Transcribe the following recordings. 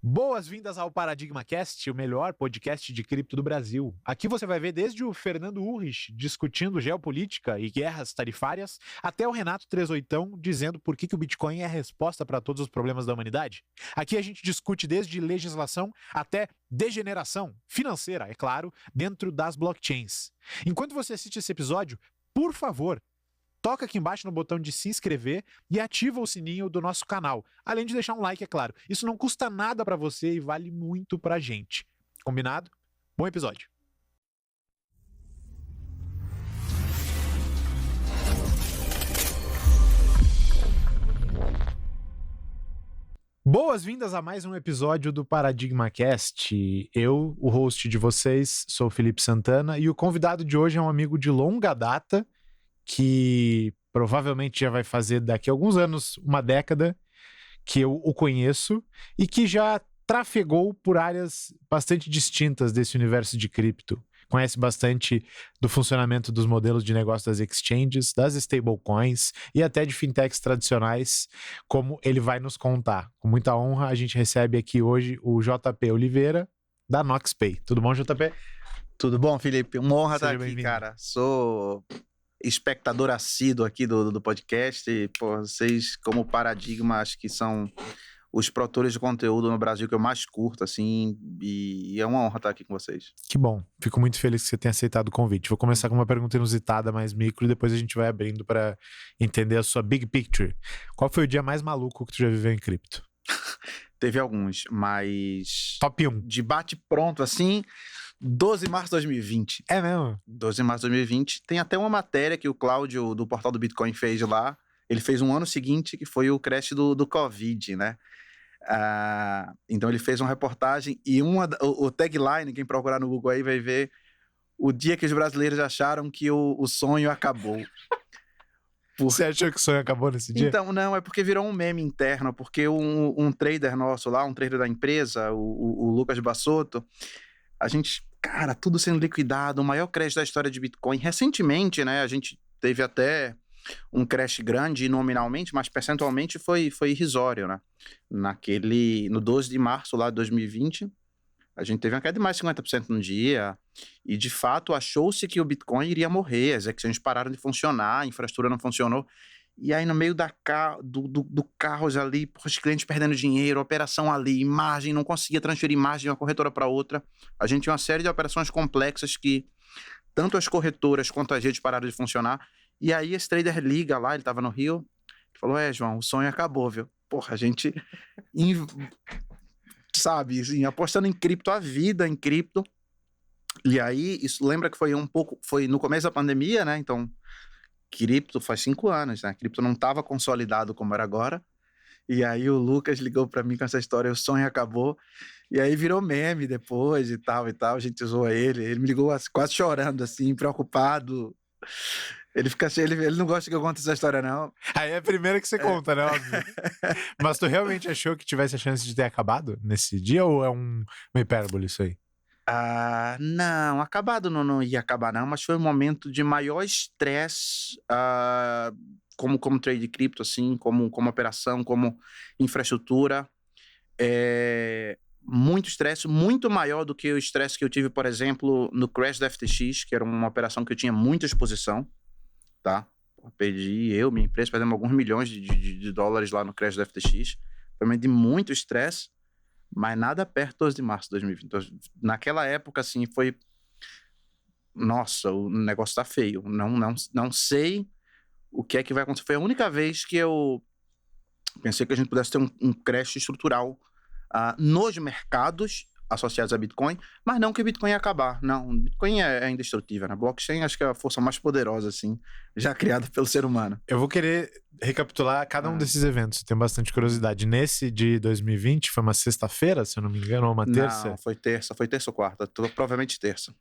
Boas-vindas ao Paradigma Cast, o melhor podcast de cripto do Brasil. Aqui você vai ver desde o Fernando Urrich discutindo geopolítica e guerras tarifárias, até o Renato 38 dizendo por que o Bitcoin é a resposta para todos os problemas da humanidade. Aqui a gente discute desde legislação até degeneração financeira, é claro, dentro das blockchains. Enquanto você assiste esse episódio, por favor, toca aqui embaixo no botão de se inscrever e ativa o sininho do nosso canal. Além de deixar um like, é claro. Isso não custa nada pra você e vale muito pra gente. Combinado? Bom episódio. Boas-vindas a mais um episódio do Paradigma Cast. Eu, o host de vocês, sou o Felipe Santana e o convidado de hoje é um amigo de longa data que provavelmente já vai fazer daqui a alguns anos, uma década, que eu o conheço e que já trafegou por áreas bastante distintas desse universo de cripto. Conhece bastante do funcionamento dos modelos de negócio das exchanges, das stablecoins e até de fintechs tradicionais, como ele vai nos contar. Com muita honra, a gente recebe aqui hoje o JP Oliveira, da NoxPay. Tudo bom, JP? Tudo bom, Felipe? Uma honra Seja estar aqui, bem-vindo. cara. Sou espectador assíduo aqui do podcast. E, pô, vocês, como Paradigma, acho que são os produtores de conteúdo no Brasil que eu mais curto, assim, e é uma honra estar aqui com vocês. Que bom. Fico muito feliz que você tenha aceitado o convite. Vou começar com uma pergunta inusitada, mais micro, e depois a gente vai abrindo para entender a sua big picture. Qual foi o dia mais maluco que tu já viveu em cripto? Teve alguns, mas Top 1. de bate-pronto, assim, 12 de março de 2020. É mesmo? 12 de março de 2020. Tem até uma matéria que o Cláudio, do Portal do Bitcoin, fez lá. Ele fez um ano seguinte, que foi o crash do Covid, né? Então ele fez uma reportagem e o tagline, quem procurar no Google aí vai ver o dia que os brasileiros acharam que o sonho acabou. Você achou que o sonho acabou nesse dia? Então, não, é porque virou um meme interno, porque um trader nosso lá, um trader da empresa, o Lucas Bassotto, a gente, cara, tudo sendo liquidado, o maior crash da história de Bitcoin. Recentemente, né, a gente teve até um crash grande nominalmente, mas percentualmente foi irrisório, né? No 12 de março lá de 2020, a gente teve uma queda de mais de 50% no dia e, de fato, achou-se que o Bitcoin iria morrer, as exchanges pararam de funcionar, a infraestrutura não funcionou. E aí, no meio do caos ali, os clientes perdendo dinheiro, operação ali, margem, não conseguia transferir margem de uma corretora para outra. A gente tinha uma série de operações complexas que tanto as corretoras quanto as redes pararam de funcionar. E aí, esse trader liga lá, ele estava no Rio, ele falou, João, o sonho acabou, viu? Porra, a gente, sabe, assim, apostando em cripto, a vida em cripto. E aí, isso lembra que foi no começo da pandemia, né? Então, cripto faz 5 anos, né? Cripto não estava consolidado como era agora. E aí o Lucas ligou para mim com essa história, o sonho acabou. E aí virou meme depois e tal. A gente zoou ele. Ele me ligou quase chorando, assim, preocupado. Ele não gosta que eu conte essa história, não. Aí é a primeira que você conta, né? Óbvio. Mas tu realmente achou que tivesse a chance de ter acabado nesse dia ou é uma hipérbole isso aí? Não, acabado não ia acabar não, mas foi um momento de maior estresse, como trade de cripto, assim, como operação, como infraestrutura. Muito estresse, muito maior do que o estresse que eu tive, por exemplo, no crash da FTX, que era uma operação que eu tinha muita exposição, tá? Minha empresa, perdemos alguns milhões de dólares lá no crash da FTX. Foi de muito estresse, mas nada perto do 12 de março de 2020. Então, naquela época, assim, foi... Nossa, o negócio tá feio. Não sei o que é que vai acontecer. Foi a única vez que eu pensei que a gente pudesse ter um crash estrutural nos mercados associados a Bitcoin, mas não que o Bitcoin ia acabar. Não, o Bitcoin é indestrutível, né? Blockchain acho que é a força mais poderosa, assim, já criada pelo ser humano. Eu vou querer recapitular cada um desses eventos, tenho bastante curiosidade. Nesse de 2020, foi uma sexta-feira, se eu não me engano, ou uma terça? Não, foi terça ou quarta, provavelmente terça.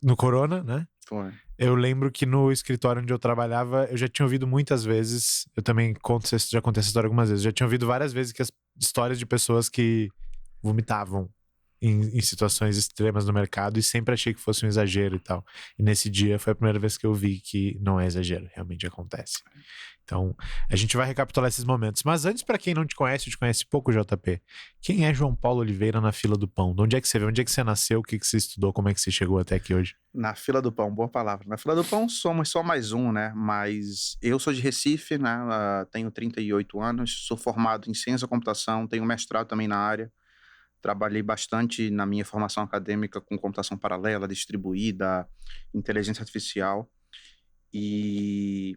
No Corona, né? Foi. Eu lembro que no escritório onde eu trabalhava, eu já tinha ouvido muitas vezes, eu também já contei essa história algumas vezes, já tinha ouvido várias vezes que as histórias de pessoas que vomitavam em situações extremas no mercado e sempre achei que fosse um exagero e tal. E nesse dia foi a primeira vez que eu vi que não é exagero, realmente acontece. Então, a gente vai recapitular esses momentos. Mas antes, para quem não te conhece pouco, JP, quem é João Paulo Oliveira na fila do pão? De onde é que você veio? Onde é que você nasceu? O que você estudou? Como é que você chegou até aqui hoje? Na fila do pão, boa palavra. Na fila do pão somos só mais um, né? Mas eu sou de Recife, né? Tenho 38 anos, sou formado em ciência da computação, tenho mestrado também na área. Trabalhei bastante na minha formação acadêmica com computação paralela, distribuída, inteligência artificial. E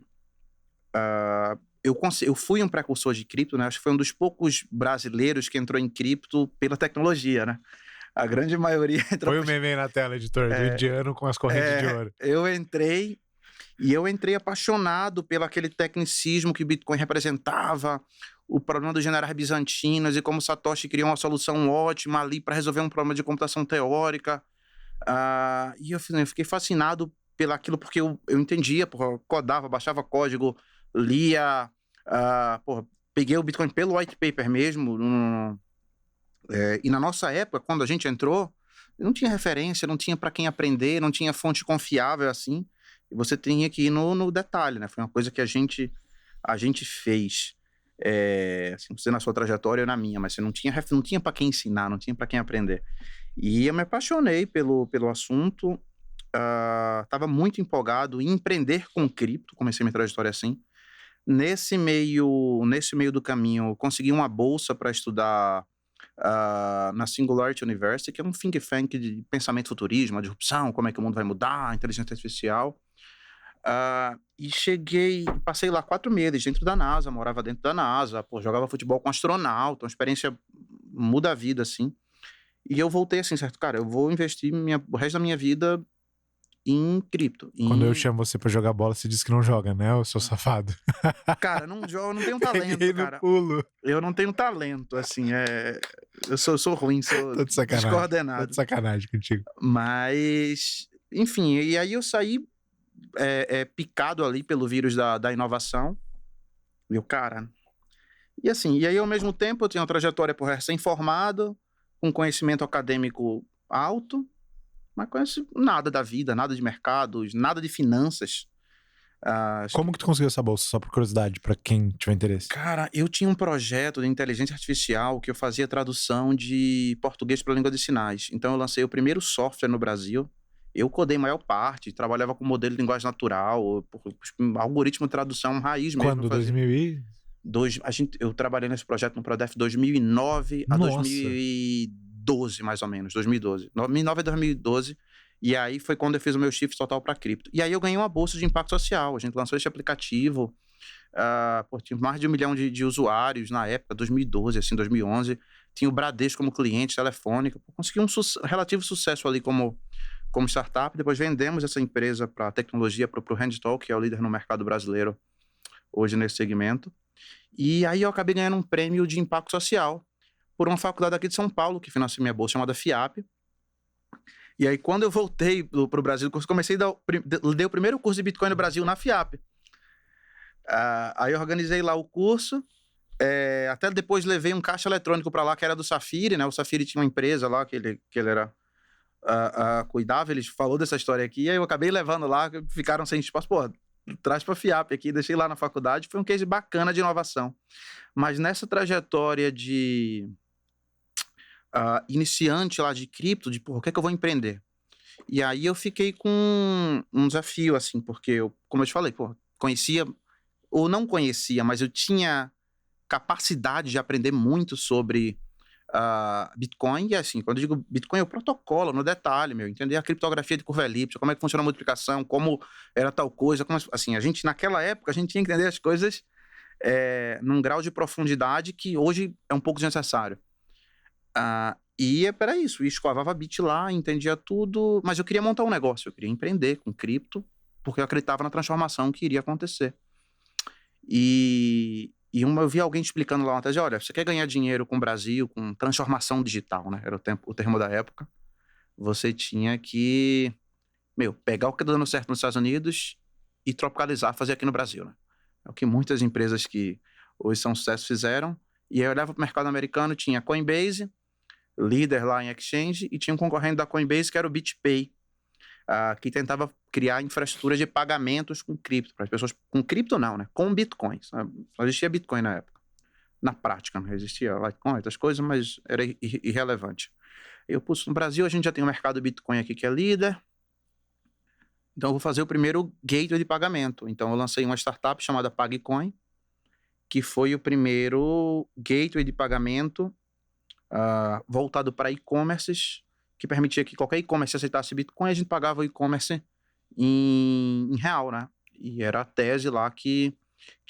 eu fui um precursor de cripto, né? Acho que foi um dos poucos brasileiros que entrou em cripto pela tecnologia, né? A grande maioria entrou... Foi o meme aí na tela, editor, do indiano com as correntes de ouro. Eu entrei apaixonado pelo aquele tecnicismo que Bitcoin representava, o problema dos generais bizantinos e como Satoshi criou uma solução ótima ali para resolver um problema de computação teórica. E eu fiquei fascinado pelaquilo porque eu entendia, porra, codava, baixava código, lia, peguei o Bitcoin pelo white paper mesmo. E na nossa época, quando a gente entrou, não tinha referência, não tinha para quem aprender, não tinha fonte confiável assim. E você tinha que ir no detalhe, né? Foi uma coisa que a gente fez. Assim, você na sua trajetória, eu na minha, mas você não tinha para quem ensinar, não tinha para quem aprender. E eu me apaixonei pelo assunto, estava muito empolgado em empreender com cripto, comecei minha trajetória assim. Nesse meio do caminho, eu consegui uma bolsa para estudar na Singularity University, que é um think tank de pensamento futurismo, a disrupção, como é que o mundo vai mudar, a inteligência artificial. E passei lá 4 meses dentro da NASA, morava dentro da NASA, jogava futebol com astronauta, uma experiência muda a vida, assim. E eu voltei assim, certo? Cara, eu vou investir o resto da minha vida em cripto. Quando eu chamo você pra jogar bola, você diz que não joga, né, eu sou safado? Cara, não jogo, não tenho talento, Peguei cara. no pulo. Eu não tenho talento, assim, eu sou ruim, sou descoordenado. Tô de sacanagem contigo. Mas, enfim, e aí eu saí picado ali pelo vírus da inovação. E assim, e aí ao mesmo tempo eu tinha uma trajetória por recém-formado, com conhecimento acadêmico alto, mas conheço nada da vida, nada de mercados, nada de finanças. Como que tu conseguiu essa bolsa? Só por curiosidade, pra quem tiver interesse. Cara, eu tinha um projeto de inteligência artificial que eu fazia tradução de português para língua de sinais. Então eu lancei o primeiro software no Brasil. Eu codei a maior parte, trabalhava com modelo de linguagem natural, algoritmo de tradução raiz mesmo. Quando? 2000 e... Eu trabalhei nesse projeto no Prodef 2009 a 2012, mais ou menos. 2012 a 2012. E aí foi quando eu fiz o meu shift total para cripto. E aí eu ganhei uma bolsa de impacto social. A gente lançou esse aplicativo. Tinha mais de 1 milhão de usuários na época, 2012, assim, 2011. Tinha o Bradesco como cliente, Telefônica. Consegui um relativo sucesso ali como startup. Depois vendemos essa empresa para tecnologia, para o Handtalk, que é o líder no mercado brasileiro hoje nesse segmento. E aí eu acabei ganhando um prêmio de impacto social por uma faculdade aqui de São Paulo, que financiou minha bolsa, chamada FIAP. E aí, quando eu voltei para o Brasil, dei o primeiro curso de Bitcoin no Brasil na FIAP. Aí eu organizei lá o curso, até depois levei um caixa eletrônico para lá, que era do Safiri, né? O Safiri tinha uma empresa lá que ele era cuidava, ele falou dessa história aqui, e aí eu acabei levando lá, ficaram sem espaço, traz para a FIAP aqui, deixei lá na faculdade, foi um case bacana de inovação. Mas nessa trajetória de iniciante lá de cripto, o que é que eu vou empreender? E aí eu fiquei com um desafio, assim, porque como eu te falei, conhecia, ou não conhecia, mas eu tinha capacidade de aprender muito sobre Bitcoin, e assim, quando eu digo Bitcoin, é o protocolo, no detalhe, entender a criptografia de curva elíptica, como é que funciona a multiplicação, como era tal coisa, assim, naquela época, a gente tinha que entender as coisas num grau de profundidade que hoje é um pouco desnecessário. E era isso, eu escovava bit lá, entendia tudo, mas eu queria montar um negócio, eu queria empreender com cripto, porque eu acreditava na transformação que iria acontecer. E eu vi alguém explicando lá uma tese, olha, você quer ganhar dinheiro com o Brasil, com transformação digital, né? Era o termo da época. Você tinha que, pegar o que está dando certo nos Estados Unidos e tropicalizar, fazer aqui no Brasil, né? É o que muitas empresas que hoje são sucesso fizeram. E aí eu olhava para o mercado americano, tinha Coinbase, líder lá em exchange, e tinha um concorrente da Coinbase que era o BitPay, que tentava criar infraestrutura de pagamentos com cripto, para as pessoas, com cripto não, né? Com Bitcoin. Só existia Bitcoin na época. Na prática, não existia Litecoin, outras coisas, mas era irrelevante. Eu pus no Brasil, a gente já tem o mercado Bitcoin aqui que é líder, então eu vou fazer o primeiro gateway de pagamento. Então eu lancei uma startup chamada PagCoin, que foi o primeiro gateway de pagamento voltado para e-commerces, que permitia que qualquer e-commerce aceitasse Bitcoin, a gente pagava o e-commerce em real, né? E era a tese lá que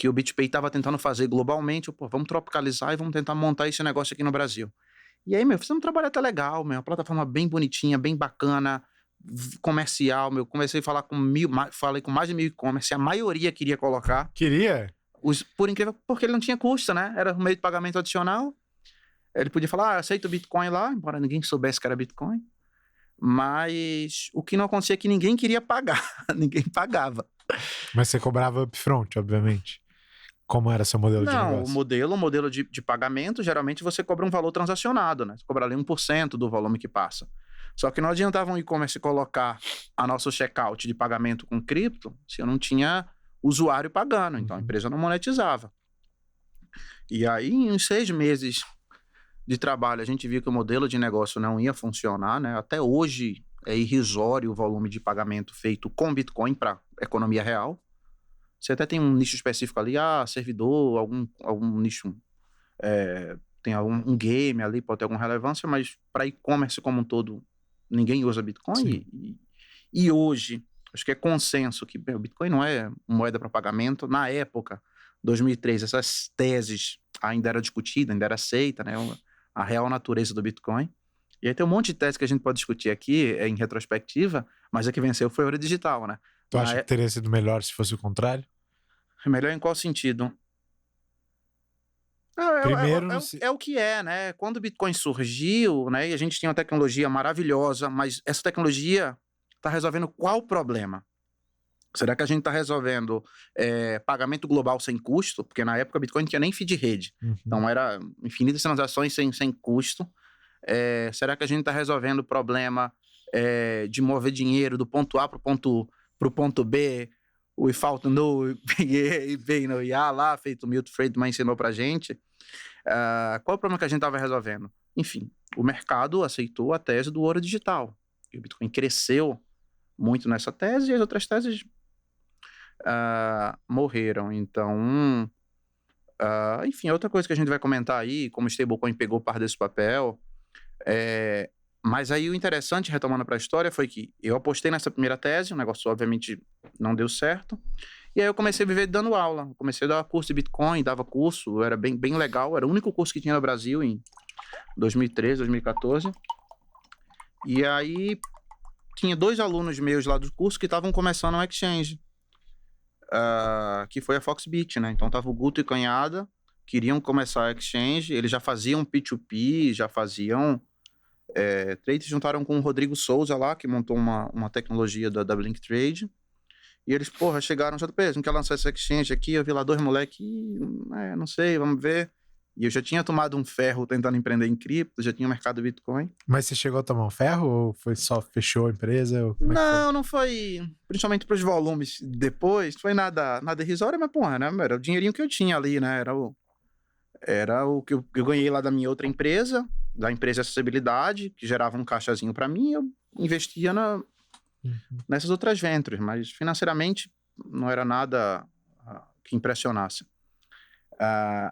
o BitPay estava tentando fazer globalmente. Pô, vamos tropicalizar e vamos tentar montar esse negócio aqui no Brasil. E aí, fizemos um trabalho até legal, uma plataforma bem bonitinha, bem bacana, comercial, comecei a falar falei com mais de 1.000 e-commerce, a maioria queria colocar. Queria? Por incrível, porque ele não tinha custo, né? Era um meio de pagamento adicional. Ele podia falar, aceita o Bitcoin lá, embora ninguém soubesse que era Bitcoin. Mas o que não acontecia é que ninguém queria pagar, ninguém pagava. Mas você cobrava upfront, obviamente. Como era seu modelo de negócio? Não, o modelo de pagamento, geralmente você cobra um valor transacionado, né? Você cobra ali 1% do volume que passa. Só que não adiantava um e-commerce colocar a nosso checkout de pagamento com cripto se eu não tinha usuário pagando. Então a empresa não monetizava. E aí, em uns 6 meses de trabalho, a gente viu que o modelo de negócio não ia funcionar, né? Até hoje é irrisório o volume de pagamento feito com Bitcoin para economia real. Você até tem um nicho específico ali, servidor, algum nicho, tem um game ali, pode ter alguma relevância, mas para e-commerce como um todo, ninguém usa Bitcoin. E hoje, acho que é consenso que o Bitcoin não é moeda para pagamento. Na época, 2003, essas teses ainda era discutida, ainda era aceita, né? A real natureza do Bitcoin. E aí tem um monte de tese que a gente pode discutir aqui em retrospectiva, mas a que venceu foi o Ouro Digital, né? Tu acha que teria sido melhor se fosse o contrário? Melhor em qual sentido? Primeiro, é o que é, né? Quando o Bitcoin surgiu, né? E a gente tinha uma tecnologia maravilhosa, mas essa tecnologia está resolvendo qual problema? Será que a gente está resolvendo pagamento global sem custo? Porque na época o Bitcoin não tinha nem fee de rede. Então era infinitas transações sem custo. Será que a gente está resolvendo o problema de mover dinheiro do ponto A para o ponto B, without no pay no IA lá, feito o Milton Friedman ensinou pra gente? Qual é o problema que a gente estava resolvendo? Enfim, o mercado aceitou a tese do ouro digital. E o Bitcoin cresceu muito nessa tese e as outras teses morreram. Então, enfim, outra coisa que a gente vai comentar aí, como o stablecoin pegou parte desse papel, mas aí o interessante, retomando para a história, foi que eu apostei nessa primeira tese, o negócio obviamente não deu certo, e aí eu comecei a viver dando aula, comecei a dar curso de Bitcoin, dava curso, era bem legal, era o único curso que tinha no Brasil em 2013, 2014, e aí tinha 2 alunos meus lá do curso que estavam começando um exchange, que foi a Foxbit, né? Então tava o Guto e Canhada, queriam começar a exchange, eles já faziam P2P, já faziam trade, se juntaram com o Rodrigo Souza lá, que montou uma tecnologia da Blink Trade, e eles, chegaram, JP, a gente quer lançar essa exchange aqui, eu vi lá 2 moleques, não sei, vamos ver. E eu já tinha tomado um ferro tentando empreender em cripto, já tinha o mercado Bitcoin. Mas você chegou a tomar um ferro ou foi só fechou a empresa? Não foi, principalmente para os volumes depois, foi nada irrisório, mas né, era o dinheirinho que eu tinha ali, né, era o que eu ganhei lá da minha outra empresa, da empresa Acessibilidade, que gerava um caixazinho para mim, eu investia nessas outras ventures, mas financeiramente não era nada que impressionasse.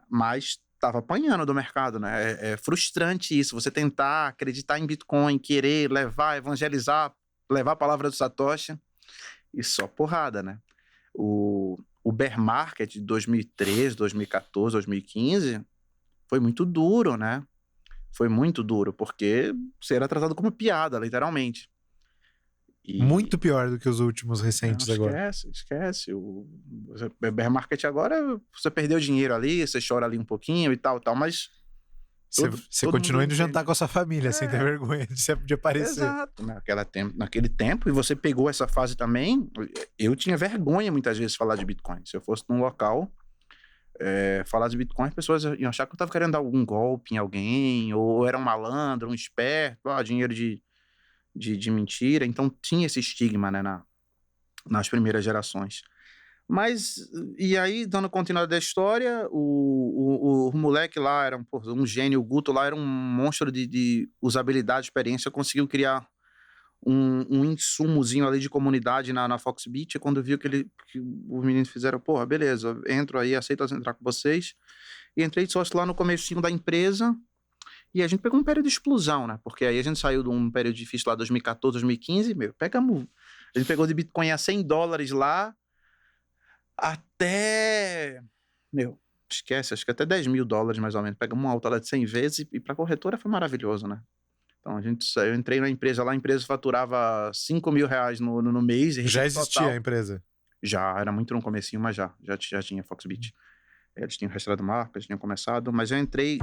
Mas estava apanhando do mercado, né? É frustrante isso, você tentar acreditar em Bitcoin, querer levar, evangelizar, levar a palavra do Satoshi, e só porrada, né? O bear market de 2013, 2014, 2015 foi muito duro, né? Foi muito duro, porque você era tratado como piada, literalmente. Muito pior do que os últimos recentes agora. Esquece. O bear market agora, você perdeu dinheiro ali, você chora ali um pouquinho e tal, mas... Você continua indo jantar com a sua família, sem ter vergonha de aparecer. Exato. Naquele tempo, e você pegou essa fase também, eu tinha vergonha muitas vezes de falar de Bitcoin. Se eu fosse num local, falar de Bitcoin, as pessoas iam achar que eu tava querendo dar algum golpe em alguém, ou era um malandro, um esperto, dinheiro de mentira. Então tinha esse estigma, né, nas primeiras gerações. Mas, e aí, dando continuidade da história, o moleque lá era um gênio, o Guto lá era um monstro de usabilidade, experiência, conseguiu criar um insumozinho ali de comunidade na Foxbit, e quando viu que os meninos fizeram, porra, beleza, entro aí, aceito entrar com vocês, e entrei sócio lá no comecinho da empresa, e a gente pegou um período de explosão, né, porque aí a gente saiu de um período difícil lá, 2014, 2015, a gente pegou de Bitcoin a $100 lá, até, esquece, acho que até $10.000 mais ou menos, pegamos uma alta lá de 100 vezes, e pra corretora foi maravilhoso, né. Então, eu entrei na empresa lá, a empresa faturava R$5.000 no mês. Já existia total. a empresa? Já, era muito no comecinho, mas já tinha Foxbit. Eles tinham registrado marca, eles tinham começado, mas eu entrei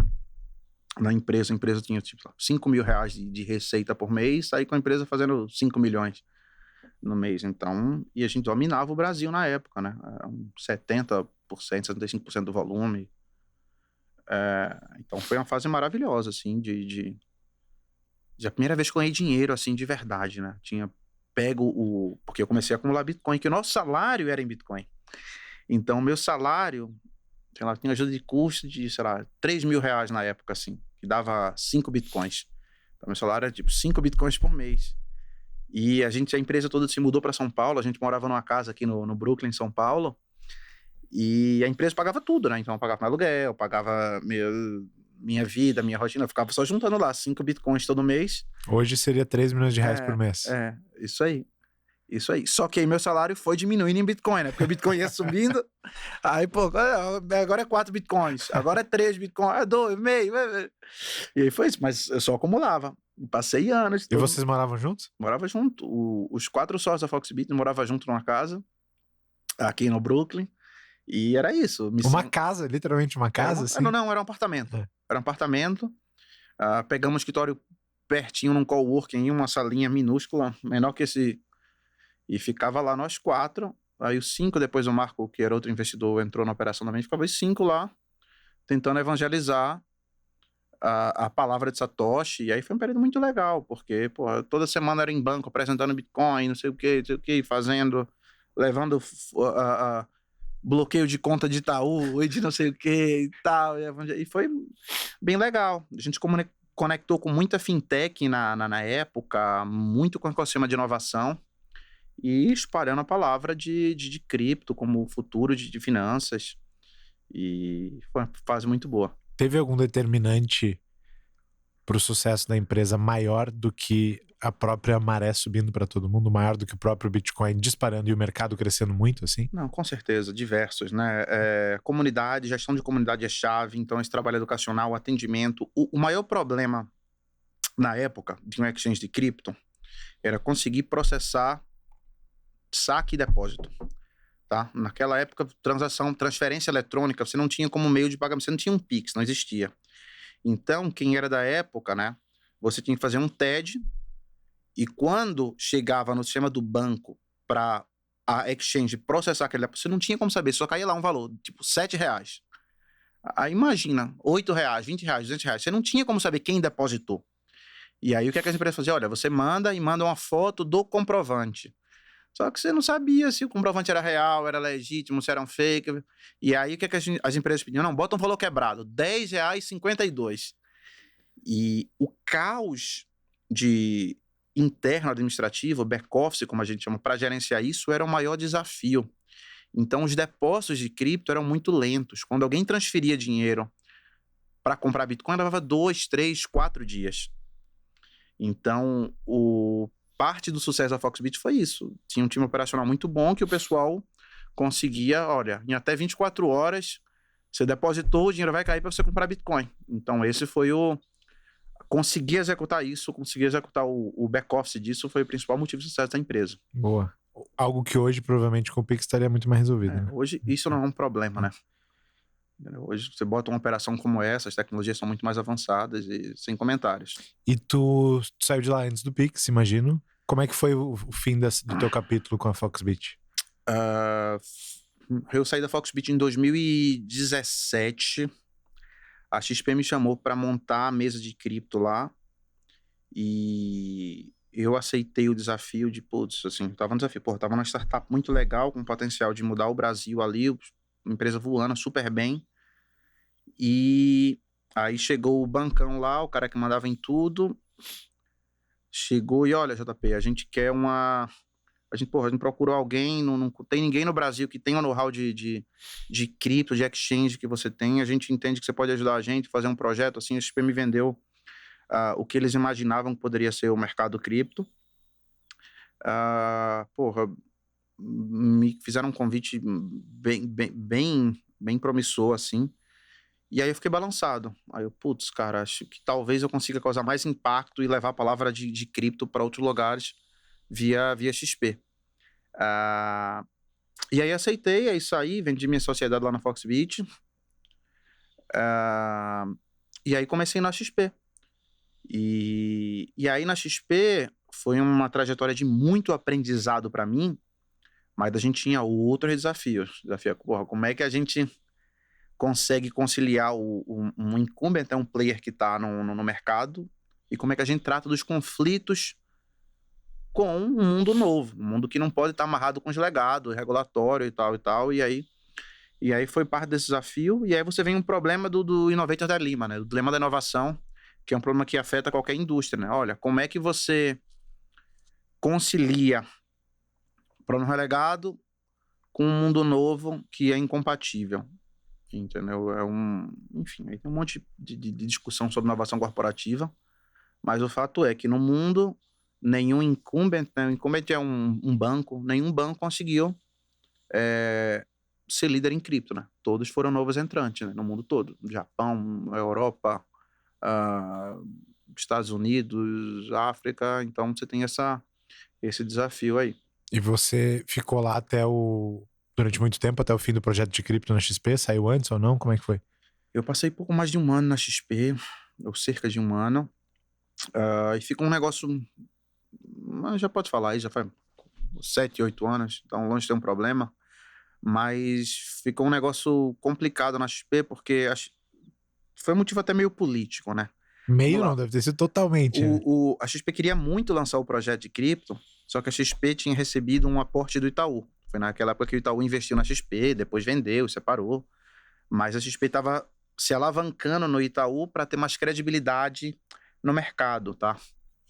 na empresa, a empresa tinha tipo R$5.000 de receita por mês, saí com a empresa fazendo 5 milhões no mês. Então, e a gente dominava o Brasil na época, né? Era 70%, 75% do volume. Então, foi uma fase maravilhosa, assim, a primeira vez que eu ganhei dinheiro, assim, de verdade, né? Tinha pego porque eu comecei a acumular Bitcoin, que o nosso salário era em Bitcoin. Então, o meu salário, sei lá, tinha ajuda de custo de, sei lá, R$3.000 na época, assim, que dava 5 Bitcoins. Então, meu salário era, tipo, 5 Bitcoins por mês. E a empresa toda se mudou para São Paulo, a gente morava numa casa aqui no Brooklyn, São Paulo, e a empresa pagava tudo, né? Então, eu pagava meu aluguel, pagava minha vida, minha rotina, eu ficava só juntando lá 5 Bitcoins todo mês. Hoje seria R$3 milhões por mês. Isso aí. Só que aí meu salário foi diminuindo em Bitcoin, né? Porque o Bitcoin ia subindo. Aí, pô, agora é 4 Bitcoins, agora é 3 Bitcoins, 2,5. E aí foi isso, mas eu só acumulava. Passei anos. E vocês moravam juntos? Morava junto. Os 4 sócios da Foxbit moravam junto numa casa, aqui no Brooklyn. E era isso. Casa, literalmente uma casa? Assim? Não, era um apartamento. Era um apartamento. Pegamos um escritório pertinho num coworking, uma salinha minúscula, menor que esse. E ficava lá nós 4. Aí os 5, depois o Marco, que era outro investidor, entrou na operação também. Ficava os 5 lá, tentando evangelizar a palavra de Satoshi. E aí foi um período muito legal, porque toda semana era em banco, apresentando Bitcoin, não sei o que, fazendo, levando bloqueio de conta de Itaú e de não sei o que e tal. E foi bem legal. A gente conectou com muita fintech na época, muito com o ecossistema de inovação e espalhando a palavra de cripto como futuro de finanças. E foi uma fase muito boa. Teve algum determinante para o sucesso da empresa maior do que a própria maré subindo para todo mundo, maior do que o próprio Bitcoin disparando e o mercado crescendo muito, assim? Não, com certeza, diversos, né? Comunidade, gestão de comunidade é chave, então esse trabalho educacional, atendimento. O maior problema na época de um exchange de cripto era conseguir processar saque e depósito, tá? Naquela época, transferência eletrônica, você não tinha como meio de pagamento, você não tinha um Pix, não existia. Então, quem era da época, né? Você tinha que fazer um TED, e quando chegava no sistema do banco para a exchange processar aquele depósito, você não tinha como saber, só caía lá um valor, tipo R$7. Aí imagina, R$8, R$20, R$200, você não tinha como saber quem depositou. E aí o que as empresas faziam? Olha, você manda uma foto do comprovante. Só que você não sabia se o comprovante era real, era legítimo, se era um fake. E aí o que as empresas pediam? Não, bota um valor quebrado, R$10,52. E o caos interno administrativo, back-office, como a gente chama, para gerenciar isso, era o maior desafio. Então, os depósitos de cripto eram muito lentos. Quando alguém transferia dinheiro para comprar Bitcoin, levava 2, 3, 4 dias. Então, parte do sucesso da Foxbit foi isso. Tinha um time operacional muito bom que o pessoal conseguia, olha, em até 24 horas, você depositou, o dinheiro vai cair para você comprar Bitcoin. Então, esse foi conseguir executar isso, conseguir executar o back-office disso foi o principal motivo de sucesso da empresa. Boa. Algo que hoje, provavelmente, com o Pix estaria muito mais resolvido. Né? Hoje, isso não é um problema, né? Hoje, você bota uma operação como essa, as tecnologias são muito mais avançadas e sem comentários. E tu saiu de lá antes do Pix, imagino. Como é que foi o fim do teu capítulo com a Foxbit? Eu saí da Foxbit em 2017. A XP me chamou para montar a mesa de cripto lá. E eu aceitei o desafio de, putz, assim, tava um desafio. Pô, tava numa startup muito legal, com potencial de mudar o Brasil ali, empresa voando super bem. E aí chegou o bancão lá, o cara que mandava em tudo. Chegou e, olha, JP, a gente quer uma... A gente procurou alguém, não tem ninguém no Brasil que tenha o know-how de cripto, de exchange que você tem. A gente entende que você pode ajudar a gente a fazer um projeto assim. A XP me vendeu o que eles imaginavam que poderia ser o mercado cripto. Me fizeram um convite bem promissor, assim. E aí eu fiquei balançado. Aí eu, putz, cara, acho que talvez eu consiga causar mais impacto e levar a palavra de cripto para outros lugares via XP. E aí aceitei, aí saí, vendi minha sociedade lá na Foxbit. E aí comecei na XP. E aí na XP foi uma trajetória de muito aprendizado para mim, mas a gente tinha outros desafios. Desafio, porra, como é que a gente consegue conciliar um incumbent, um player que está no mercado, e como é que a gente trata dos conflitos com um mundo novo, um mundo que não pode estar amarrado com os legados, regulatório e tal, e aí foi parte desse desafio, e aí você vem um problema do Innovator da Lima, né, do dilema da inovação, que é um problema que afeta qualquer indústria, né, olha, como é que você concilia o problema relegado com um mundo novo que é incompatível, entendeu? Enfim, aí tem um monte de discussão sobre inovação corporativa, mas o fato é que no mundo nenhum incumbent, né? O incumbent é um banco, nenhum banco conseguiu ser líder em cripto, né? Todos foram novos entrantes, né? No mundo todo, Japão, Europa, Estados Unidos, África, então você tem esse desafio aí. E você ficou lá durante muito tempo, até o fim do projeto de cripto na XP? Saiu antes ou não? Como é que foi? Eu passei pouco mais de um ano na XP, ou cerca de um ano, e ficou um negócio, já pode falar aí, já faz 7, 8 anos, então longe de ter um problema, mas ficou um negócio complicado na XP, porque foi um motivo até meio político, né? Meio não, deve ter sido totalmente. A XP queria muito lançar o projeto de cripto, só que a XP tinha recebido um aporte do Itaú. Foi naquela época que o Itaú investiu na XP, depois vendeu, separou. Mas a XP estava se alavancando no Itaú para ter mais credibilidade no mercado, tá?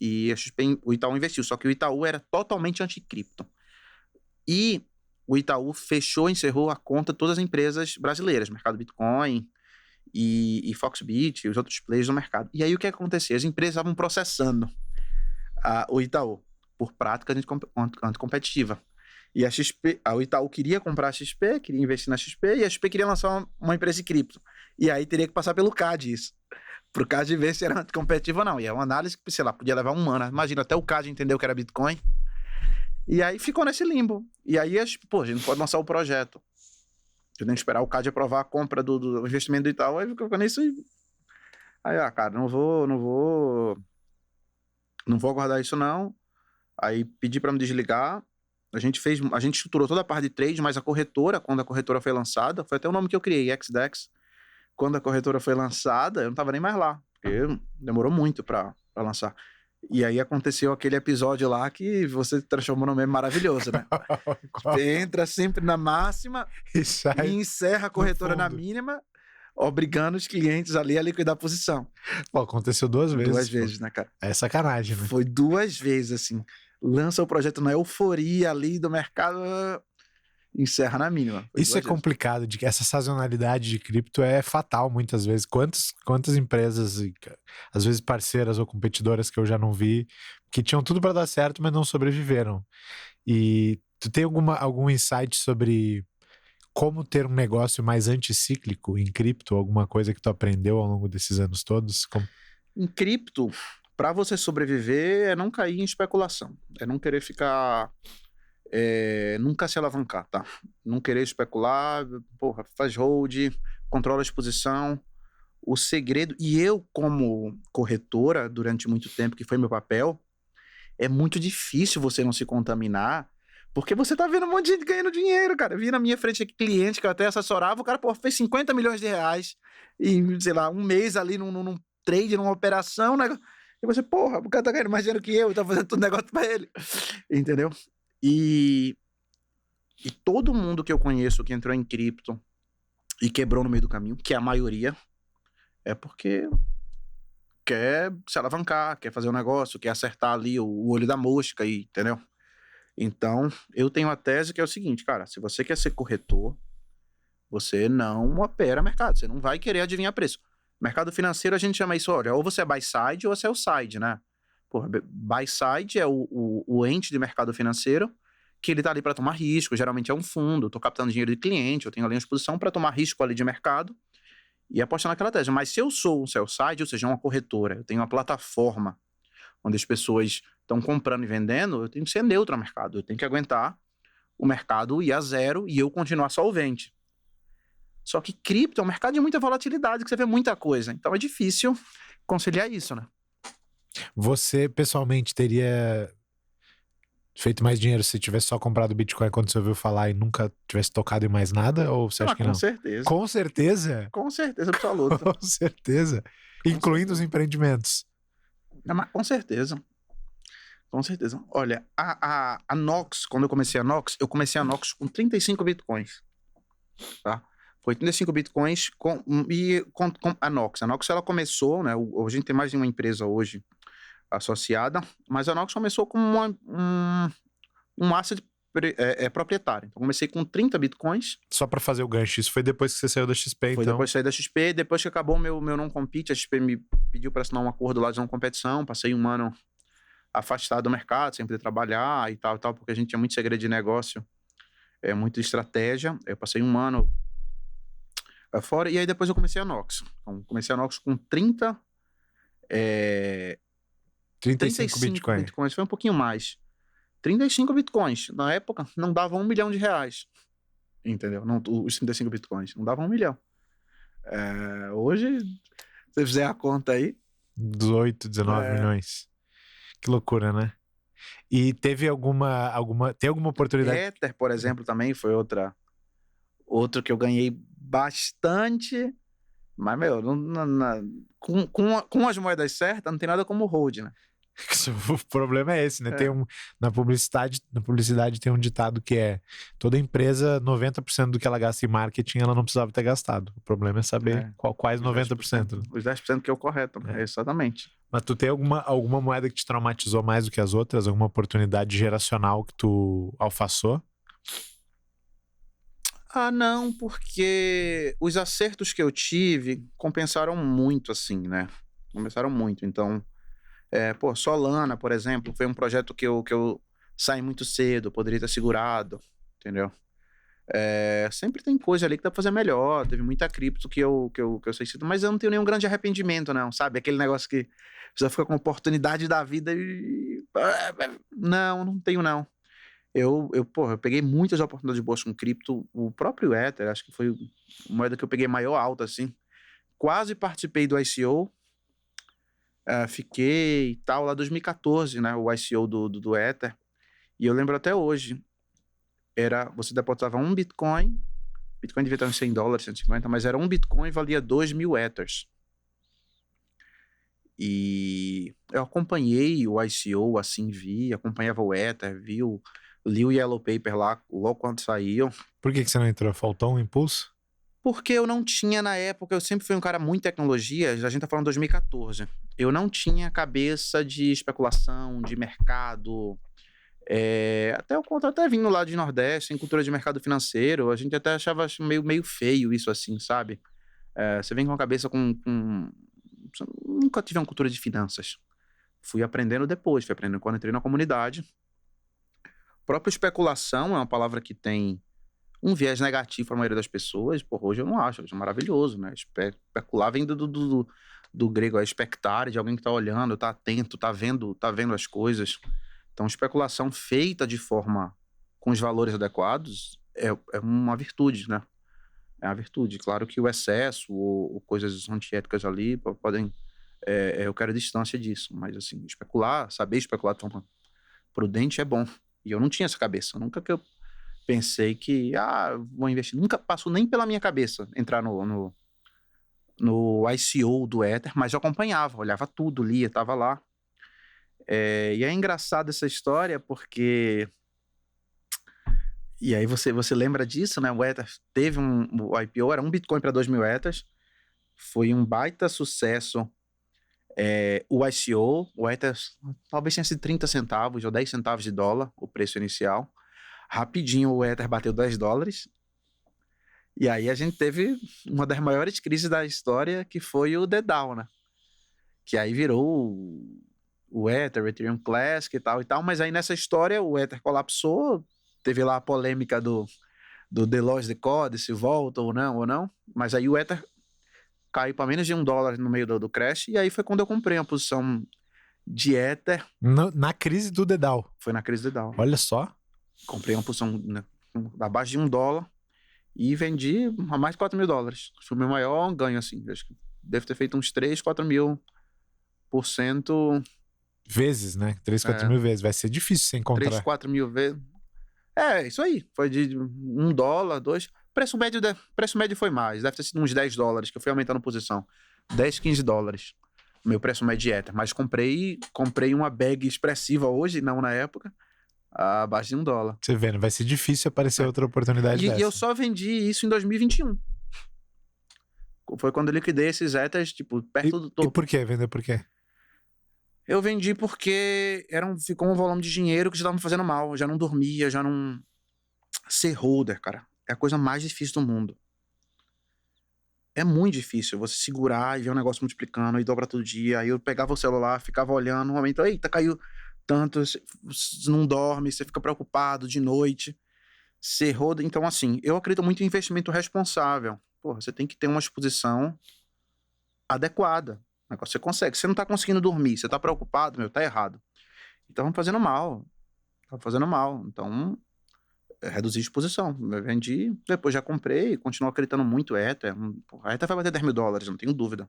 E o Itaú investiu, só que o Itaú era totalmente anticripto. E o Itaú encerrou a conta de todas as empresas brasileiras, Mercado Bitcoin e Foxbit e os outros players do mercado. E aí o que acontecia? As empresas estavam processando o Itaú por prática anticompetitiva. E o Itaú queria comprar a XP, queria investir na XP, e a XP queria lançar uma empresa de cripto. E aí teria que passar pelo CAD isso. Pro CAD ver se era anticompetitivo ou não. E é uma análise que, sei lá, podia levar um ano. Imagina, até o CAD entendeu que era Bitcoin. E aí ficou nesse limbo. E aí, a gente não pode lançar o projeto. Eu tenho que esperar o CAD aprovar a compra do investimento do Itaú. Aí ficou nisso e... Aí, cara, não vou aguardar isso não. Aí pedi para me desligar. A gente estruturou toda a parte de trade, mas a corretora, quando a corretora foi lançada, foi até o nome que eu criei, XDEX. Quando a corretora foi lançada, eu não estava nem mais lá, porque demorou muito para lançar. E aí aconteceu aquele episódio lá que você transformou num meme maravilhoso, né? Entra sempre na máxima e encerra a corretora na mínima, obrigando os clientes ali a liquidar a posição. Pô, aconteceu 2 vezes. 2 vezes, né, cara? É sacanagem, né? Foi 2 vezes, assim. Lança o projeto na euforia ali do mercado, encerra na mínima. Isso é complicado, essa sazonalidade de cripto é fatal muitas vezes. Quantas empresas, às vezes parceiras ou competidoras que eu já não vi, que tinham tudo para dar certo, mas não sobreviveram. E tu tem algum insight sobre como ter um negócio mais anticíclico em cripto? Alguma coisa que tu aprendeu ao longo desses anos todos? Em cripto, para você sobreviver, é não cair em especulação. É não querer ficar... nunca se alavancar, tá? Não querer especular, faz hold, controla a exposição. O segredo... E eu, como corretora, durante muito tempo, que foi meu papel, é muito difícil você não se contaminar, Porque você tá vendo um monte de gente ganhando dinheiro, cara. Eu vi na minha frente aqui cliente que eu até assessorava, o cara, pô, fez 50 milhões de reais em, sei lá, um mês ali num trade, numa operação, né? E você, porra, o cara tá ganhando mais dinheiro que eu, tá fazendo todo negócio pra ele. Entendeu? E todo mundo que eu conheço que entrou em cripto e quebrou no meio do caminho, que é a maioria, é porque quer se alavancar, quer fazer um negócio, quer acertar ali o olho da mosca, entendeu? Então, eu tenho a tese que é o seguinte, cara, se você quer ser corretor, você não opera mercado, você não vai querer adivinhar preço. Mercado financeiro, a gente chama isso, olha, ou você é buy side ou você é o side, né? Porra, buy side é o ente de mercado financeiro que ele tá ali para tomar risco, geralmente é um fundo, eu tô captando dinheiro de cliente, eu tenho ali uma exposição para tomar risco ali de mercado e apostar naquela tese. Mas se eu sou um sell side, ou seja, uma corretora, eu tenho uma plataforma onde as pessoas estão comprando e vendendo, eu tenho que ser neutro ao mercado, eu tenho que aguentar o mercado ir a zero e eu continuar solvente. Só que cripto é um mercado de muita volatilidade, que você vê muita coisa, então é difícil conciliar isso, né? Você, pessoalmente, teria feito mais dinheiro se tivesse só comprado Bitcoin quando você ouviu falar e nunca tivesse tocado em mais nada? Ou você acha que Com não? certeza. Com certeza? Com certeza absoluta. Com certeza. Incluindo os empreendimentos. Mas com certeza. Com certeza. Olha, a Nox, quando eu comecei a Nox com 35 bitcoins. Tá? Foi 35 bitcoins com a Nox. A Nox, ela começou, né? A gente tem mais de uma empresa hoje associada, mas a Nox começou com um asset proprietário. Então, comecei com 30 bitcoins. Só para fazer o gancho, isso foi depois que você saiu da XP, Foi então? depois que saí da XP, depois que acabou meu não-compete, a XP me pediu para assinar um acordo lá de não competição, passei um ano afastado do mercado, sem poder trabalhar e tal, porque a gente tinha muito segredo de negócio, muita estratégia. Eu passei um ano fora, e aí depois eu comecei a Nox. Então, comecei a Nox com 35 bitcoins. Foi um pouquinho mais. 35 bitcoins. Na época, não dava R$1 milhão. Entendeu? Não, os 35 bitcoins. Não dava R$1 milhão. Hoje, se você fizer a conta aí... 18, 19 milhões. Que loucura, né? E teve alguma oportunidade? Ether, por exemplo, também foi outro que eu ganhei bastante, mas, meu, com as moedas certas, não tem nada como hold, né? O problema é esse, né? Na publicidade tem um ditado que é: toda empresa, 90% do que ela gasta em marketing, ela não precisava ter gastado. O problema é saber quais 90%. Os 10% que é o correto, exatamente. Mas tu tem alguma moeda que te traumatizou mais do que as outras? Alguma oportunidade geracional que tu alfaçou? Não, porque os acertos que eu tive compensaram muito, assim, né? Compensaram muito. Então, Solana, por exemplo, foi um projeto que eu saí muito cedo, poderia ter segurado, entendeu? Sempre tem coisa ali que dá pra fazer melhor. Teve muita cripto que eu sei cedo, mas eu não tenho nenhum grande arrependimento, não, sabe? Aquele negócio que você fica com oportunidade da vida e... Não tenho, não. Eu peguei muitas oportunidades boas com cripto. O próprio Ether, acho que foi a moeda que eu peguei maior alta, assim. Quase participei do ICO. Fiquei e tal, lá em 2014, né? O ICO do Ether. E eu lembro até hoje. Você depositava um Bitcoin. Bitcoin devia estar uns $100, 150, mas era um Bitcoin e valia 2.000 Ethers. E eu acompanhei o ICO, assim, acompanhava o Ether, li o Yellow Paper lá, logo quando saiu. Por que você não entrou? Faltou um impulso? Porque eu não tinha, na época, eu sempre fui um cara muito tecnologia, a gente tá falando de 2014. Eu não tinha cabeça de especulação, de mercado. Até vindo lá de Nordeste, em cultura de mercado financeiro, a gente até achava meio feio isso assim, sabe? Você vem com a cabeça Nunca tive uma cultura de finanças. Fui aprendendo depois, fui aprendendo quando entrei na comunidade. Própria especulação é uma palavra que tem um viés negativo para a maioria das pessoas. Hoje eu não acho, eu acho maravilhoso, né? Especular vem do grego, expectare, de alguém que está olhando, está atento, está vendo as coisas. Então, especulação feita de forma com os valores adequados é uma virtude, né? É uma virtude. Claro que o excesso ou coisas antiéticas ali podem... eu quero distância disso, mas assim, saber especular de forma prudente é bom. E eu não tinha essa cabeça. Nunca que eu pensei que, vou investir. Nunca passou nem pela minha cabeça entrar no ICO do Ether, mas eu acompanhava, olhava tudo, lia, tava lá. E é engraçado essa história porque... E aí você lembra disso, né? O Ether teve o IPO, era 1 Bitcoin para 2.000 Ethers. Foi um baita sucesso. O ICO, o Ether talvez tenha sido 30 centavos ou 10 centavos de dólar, o preço inicial. Rapidinho o Ether bateu $10. E aí a gente teve uma das maiores crises da história, que foi o DDAO, né? Que aí virou o Ether, Ethereum Classic e tal. Mas aí nessa história o Ether colapsou. Teve lá a polêmica do Deloitte Decode, se volta ou não. Mas aí o Ether caiu para menos de $1 no meio do crash. E aí foi quando eu comprei uma posição de Ether. Na crise do DDAO. Foi na crise do DDAO. Olha só. Comprei uma posição, né, abaixo de $1 e vendi a mais de $4.000. Foi o meu maior ganho, assim. Acho que deve ter feito uns 3, 4.000%. Vezes, né? 3, 4 mil vezes. Vai ser difícil você encontrar. 3, 4 mil vezes. Isso aí. Foi de $1, 2. Preço médio foi mais. Deve ter sido uns $10, que eu fui aumentando a posição. 10, $15. Meu preço médio de Ether. Mas comprei uma bag expressiva hoje, não na época, abaixo de $1. Você vendo, vai ser difícil aparecer outra oportunidade dessa. E eu só vendi isso em 2021. Foi quando eu liquidei esses Ethers, tipo, perto do topo. E por quê? Vendeu por quê? Eu vendi porque ficou um volume de dinheiro que já estava me fazendo mal. Eu já não dormia, já não... Ser holder, cara, é a coisa mais difícil do mundo. É muito difícil você segurar e ver um negócio multiplicando e dobra todo dia. Aí eu pegava o celular, ficava olhando, no momento, eita, caiu tanto, você não dorme, você fica preocupado de noite. Ser holder, então assim, eu acredito muito em investimento responsável. Porra, você tem que ter uma exposição adequada. Você consegue. Você não tá conseguindo dormir, você tá preocupado, tá errado. Então, tá fazendo mal. Então, reduzir a exposição. Eu vendi, depois já comprei, continuo acreditando muito Ether. A Ether vai bater $10.000, não tenho dúvida.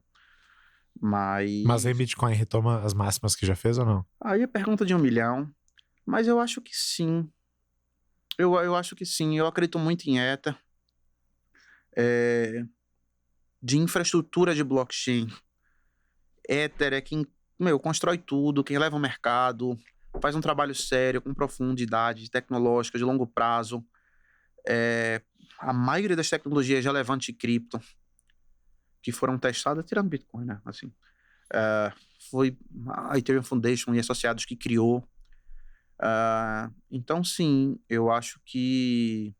Mas aí Bitcoin retoma as máximas que já fez ou não? Aí é pergunta de 1 milhão. Mas eu acho que sim. Eu acho que sim. Eu acredito muito em Ether. De infraestrutura de blockchain. Ether é quem, constrói tudo, quem leva o mercado, faz um trabalho sério, com profundidade tecnológica, de longo prazo. A maioria das tecnologias relevantes de cripto que foram testadas, tirando Bitcoin, né? Assim, foi a Ethereum Foundation e associados que criou. Então, sim, eu acho que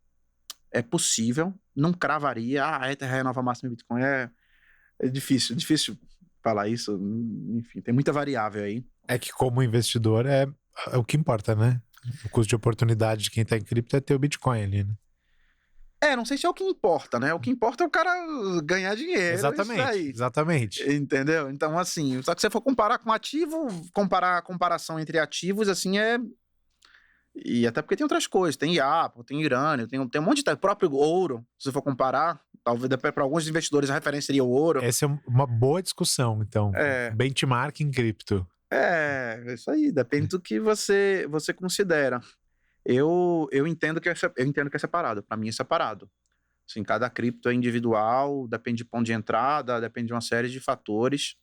é possível. Não cravaria, a Ether é a nova máxima de Bitcoin. É difícil falar isso, enfim, tem muita variável aí. É que como investidor é o que importa, né? O custo de oportunidade de quem tá em cripto é ter o Bitcoin ali, né? Não sei se é o que importa, né? O que importa é o cara ganhar dinheiro. Exatamente. Entendeu? Então, assim, só que se você for comparar com ativo, comparar a comparação entre ativos, assim, E até porque tem outras coisas, tem IAPO, tem urânio, tem um monte de... próprio ouro, se você for comparar, talvez para alguns investidores a referência seria o ouro. Essa é uma boa discussão, então. Benchmark em cripto. Isso aí, depende do que você considera. Eu entendo que é separado, para mim é separado. Assim, cada cripto é individual, depende de ponto de entrada, depende de uma série de fatores.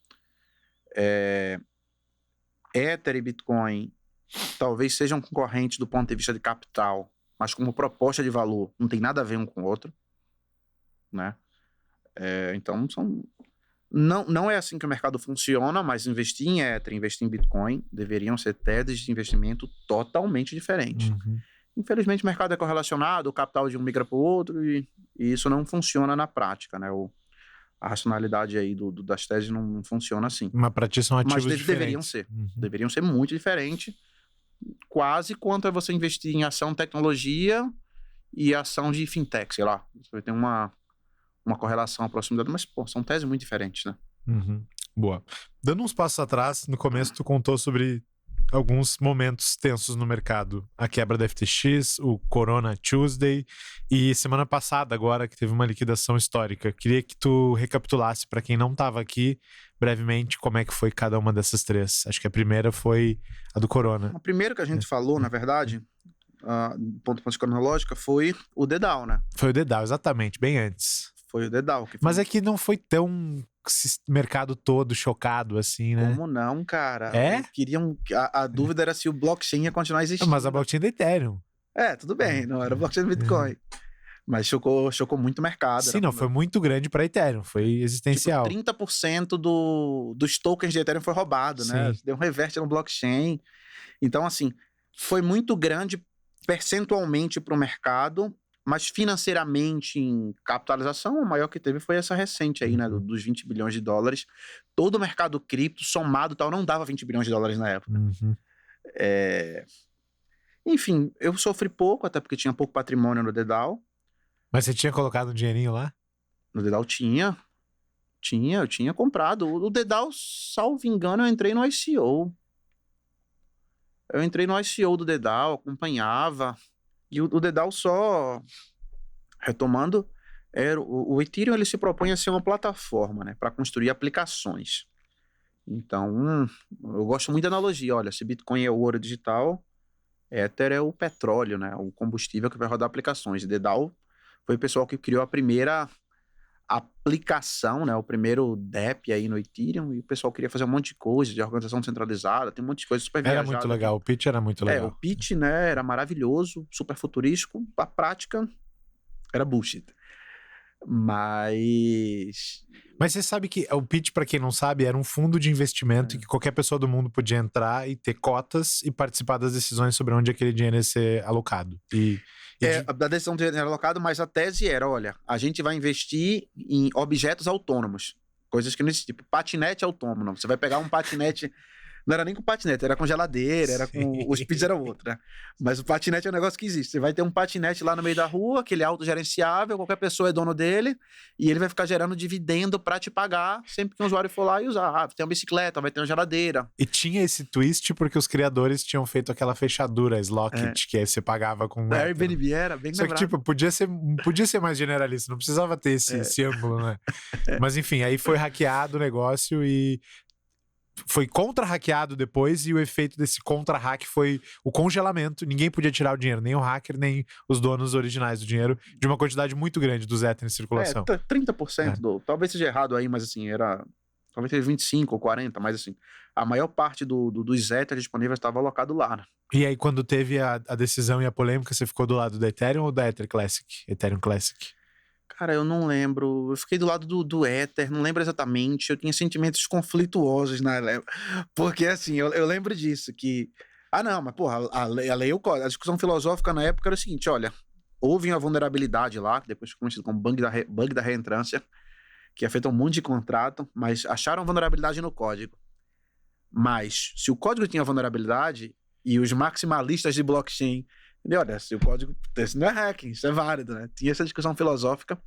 Ether e Bitcoin talvez sejam concorrentes do ponto de vista de capital, mas como proposta de valor não tem nada a ver um com o outro, né? Então não é assim que o mercado funciona, mas investir em Ether, investir em Bitcoin deveriam ser teses de investimento totalmente diferentes. Infelizmente o mercado é correlacionado, o capital de um migra para o outro e isso não funciona na prática, né? A racionalidade aí das teses não funciona assim. Mas para ti são ativos mas diferentes. Deveriam ser muito diferentes, quase quanto é você investir em ação tecnologia e ação de fintech, sei lá. Você vai ter uma correlação, uma proximidade, mas, são teses muito diferentes, né? Boa. Dando uns passos atrás, no começo tu contou sobre alguns momentos tensos no mercado. A quebra da FTX, o Corona Tuesday e semana passada agora que teve uma liquidação histórica. Queria que tu recapitulasse para quem não estava aqui brevemente como é que foi cada uma dessas três. Acho que a primeira foi a do Corona. A primeira que a gente falou, na verdade, do ponto de vista cronológico, foi o DDAO, né? Foi o DDAO, exatamente, bem antes. Foi o DDAO. Mas é que não foi tão mercado todo chocado assim, né? Como não, cara? É? A dúvida era se o blockchain ia continuar existindo. Mas a blockchain é do Ethereum. Tudo bem, não era o blockchain do Bitcoin. Mas chocou muito o mercado. Sim, não, foi muito grande para Ethereum, foi existencial. Tipo, 30% dos tokens de Ethereum foi roubado, né? Deu um reverte no blockchain. Então, assim, foi muito grande percentualmente para o mercado, mas financeiramente, em capitalização, o maior que teve foi essa recente aí, né? Dos 20 bilhões de dólares. Todo o mercado cripto, somado tal, não dava 20 bilhões de dólares na época. Enfim, eu sofri pouco, até porque tinha pouco patrimônio no DDAO. Mas você tinha colocado um dinheirinho lá? No DDAO eu tinha comprado. O DDAO, salvo engano, eu entrei no ICO. Eu entrei no ICO do DDAO, acompanhava. E o DDAO só, retomando, o Ethereum ele se propõe a ser uma plataforma, né, para construir aplicações. Então, eu gosto muito da analogia. Olha, se Bitcoin é o ouro digital, Ether é o petróleo, né, o combustível que vai rodar aplicações. DDAO foi o pessoal que criou a primeira aplicação, né, o primeiro DEP aí no Ethereum, e o pessoal queria fazer um monte de coisa, de organização centralizada, tem um monte de coisa super viajada. Era muito legal, o pitch era muito legal. O pitch, né, era maravilhoso, super futurístico, a prática era bullshit. Mas você sabe que o pitch, para quem não sabe, era um fundo de investimento em que qualquer pessoa do mundo podia entrar e ter cotas e participar das decisões sobre onde aquele dinheiro ia ser alocado. Da decisão de dinheiro alocado, mas a tese era, olha, a gente vai investir em objetos autônomos, coisas que não existem, tipo patinete autônomo. Você vai pegar um patinete, não era nem com patinete, era com geladeira, era com... Os pitch era outro, né? Mas o patinete é um negócio que existe. Você vai ter um patinete lá no meio da rua, aquele autogerenciável, qualquer pessoa é dono dele, e ele vai ficar gerando dividendo para te pagar sempre que um usuário for lá e usar. Tem uma bicicleta, vai ter uma geladeira. E tinha esse twist porque os criadores tinham feito aquela fechadura, Slockit, que aí você pagava com... O Airbnb era bem Só que, tipo, podia ser mais generalista, não precisava ter esse ângulo, né? Mas, enfim, aí foi hackeado o negócio e foi contra-hackeado depois, e o efeito desse contra-hack foi o congelamento. Ninguém podia tirar o dinheiro, nem o hacker, nem os donos originais do dinheiro, de uma quantidade muito grande dos Ether em circulação. 30% talvez seja errado aí, mas assim, talvez seja 25 ou 40, mas assim, a maior parte dos Ether disponíveis estava alocado lá, né? E aí, quando teve a decisão e a polêmica, você ficou do lado da Ethereum ou da Ethereum Classic? Cara, eu não lembro. Eu fiquei do lado do Ether, não lembro exatamente. Eu tinha sentimentos conflituosos na época. Porque, assim, eu lembro disso, que... não, mas, porra, a discussão filosófica na época era o seguinte, olha, houve uma vulnerabilidade lá, que depois ficou conhecido como bug da reentrância, que afetou um monte de contrato, mas acharam vulnerabilidade no código. Mas, se o código tinha vulnerabilidade, e os maximalistas de blockchain... Olha, se o código desse não é hacking, isso é válido, né? Tinha essa discussão filosófica,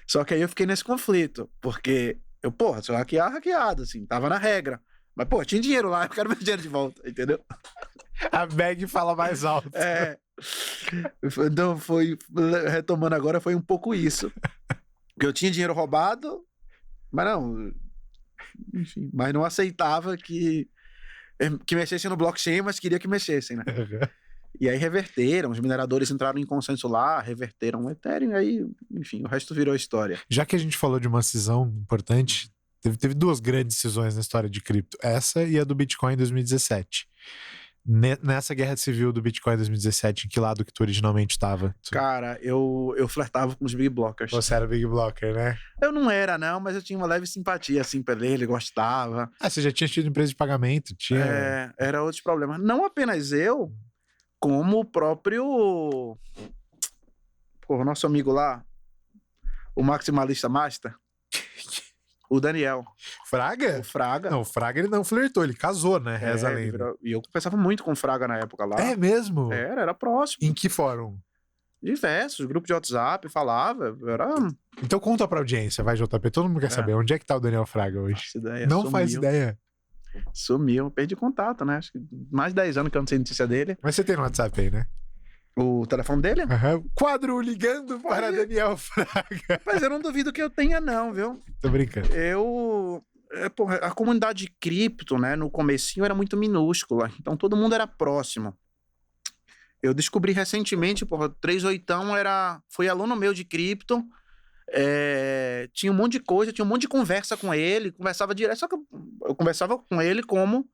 só que aí eu fiquei nesse conflito, porque se eu hackear, hackeado, assim, tava na regra. Mas, tinha dinheiro lá, eu quero meu dinheiro de volta, entendeu? A bag fala mais alto. Então, retomando agora, foi um pouco isso. Porque eu tinha dinheiro roubado, mas não, enfim, mas não aceitava que mexessem no blockchain, mas queria que mexessem, né? E aí reverteram, os mineradores entraram em consenso lá, reverteram o Ethereum, e aí, enfim, o resto virou história. Já que a gente falou de uma cisão importante, teve duas grandes cisões na história de cripto, essa e a do Bitcoin em 2017. Nessa guerra civil do Bitcoin em 2017, em que lado que tu originalmente estava? Cara, eu flertava com os Big Blockers. Você era Big Blocker, né? Eu não era, não, mas eu tinha uma leve simpatia, assim, pra ele gostava. Você já tinha tido empresa de pagamento? Era outros problemas. Não apenas eu, como o próprio... o nosso amigo lá, o maximalista master, o Daniel. Fraga? O Fraga. Não, o Fraga ele não flertou, ele casou, né? Reza a lenda. E eu conversava muito com o Fraga na época lá. É mesmo? Era próximo. Em que fórum? Diversos, grupos de WhatsApp, falava. Então conta pra audiência, vai, JP. Todo mundo quer saber. Onde é que tá o Daniel Fraga hoje? Não faz ideia. Sumiu, perdi contato, né? Acho que mais de 10 anos que eu não sei notícia dele. Mas você tem no WhatsApp aí, né? O telefone dele? Quadro ligando para Daniel Fraga. Mas eu não duvido que eu tenha, não, viu? Tô brincando. A comunidade cripto, né, no comecinho era muito minúscula, então todo mundo era próximo. Eu descobri recentemente, porra, 38 foi aluno meu de cripto. Tinha um monte de coisa, tinha um monte de conversa com ele, conversava direto, só que eu conversava com ele como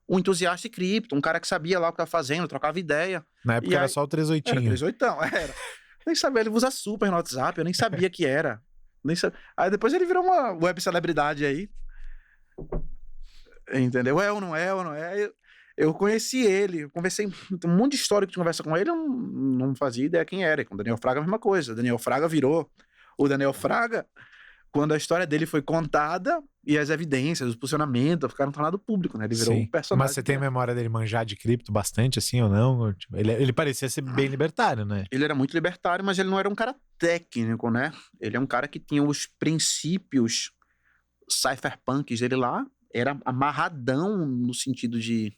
um entusiasta de cripto, um cara que sabia lá o que estava fazendo, trocava ideia. Na época era só o 38. Era 38, era. Nem sabia, ele usa super no WhatsApp, eu nem sabia que era. Aí depois ele virou uma web celebridade aí. Entendeu? É ou não é? Eu conheci ele, eu conversei, um monte de história que de conversa com ele, eu não fazia ideia quem era. E com o Daniel Fraga a mesma coisa. O Daniel Fraga virou. O Daniel Fraga, quando a história dele foi contada e as evidências, os posicionamentos ficaram tornados público, né? Ele virou um personagem. Mas você tem memória dele manjar de cripto bastante, assim, ou não? Tipo, ele parecia ser bem libertário, né? Ele era muito libertário, mas ele não era um cara técnico, né? Ele é um cara que tinha os princípios cypherpunks dele lá, era amarradão no sentido de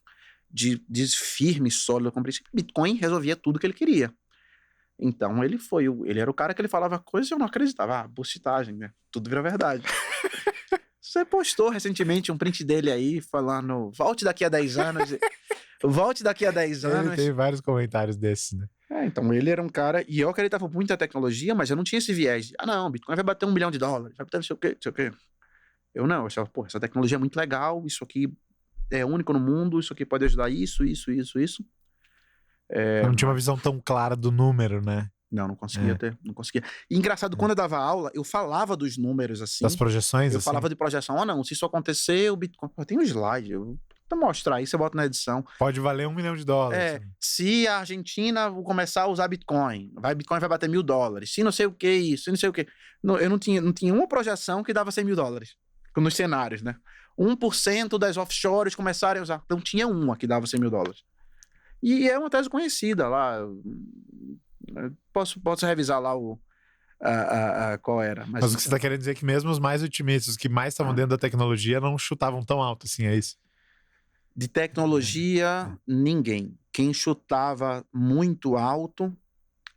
firme, sólido com o princípio. Bitcoin resolvia tudo que ele queria. Então ele era o cara que ele falava coisas e eu não acreditava. Bullshitagem, né? Tudo vira verdade. Você postou recentemente um print dele aí falando, volte daqui a 10 anos. Volte daqui a 10 anos. Tem vários comentários desses, né? Então ele era um cara, e eu acreditava muito na tecnologia, mas eu não tinha esse viés. Não, Bitcoin vai bater $1 bilhão, vai bater não sei o quê. Eu não, eu achava, essa tecnologia é muito legal, isso aqui é único no mundo, isso aqui pode ajudar isso. Não tinha uma visão tão clara do número, né? Não conseguia ter, não conseguia. E engraçado, quando eu dava aula, eu falava dos números, assim. Das projeções, Eu falava de projeção, não, se isso acontecer, o Bitcoin... Tem um slide, eu vou mostrar aí, você bota na edição. Pode valer $1 milhão. Se a Argentina começar a usar Bitcoin vai bater $1.000. Se não sei o que isso, não sei o que. Eu não tinha uma projeção que dava $100 mil. Nos cenários, né? 1% das offshores começarem a usar. Então tinha uma que dava $100 mil. E é uma tese conhecida lá. Posso revisar lá qual era. Mas o que você está querendo dizer é que mesmo os mais otimistas, os que mais estavam dentro da tecnologia, não chutavam tão alto assim, é isso? De tecnologia, ninguém. Quem chutava muito alto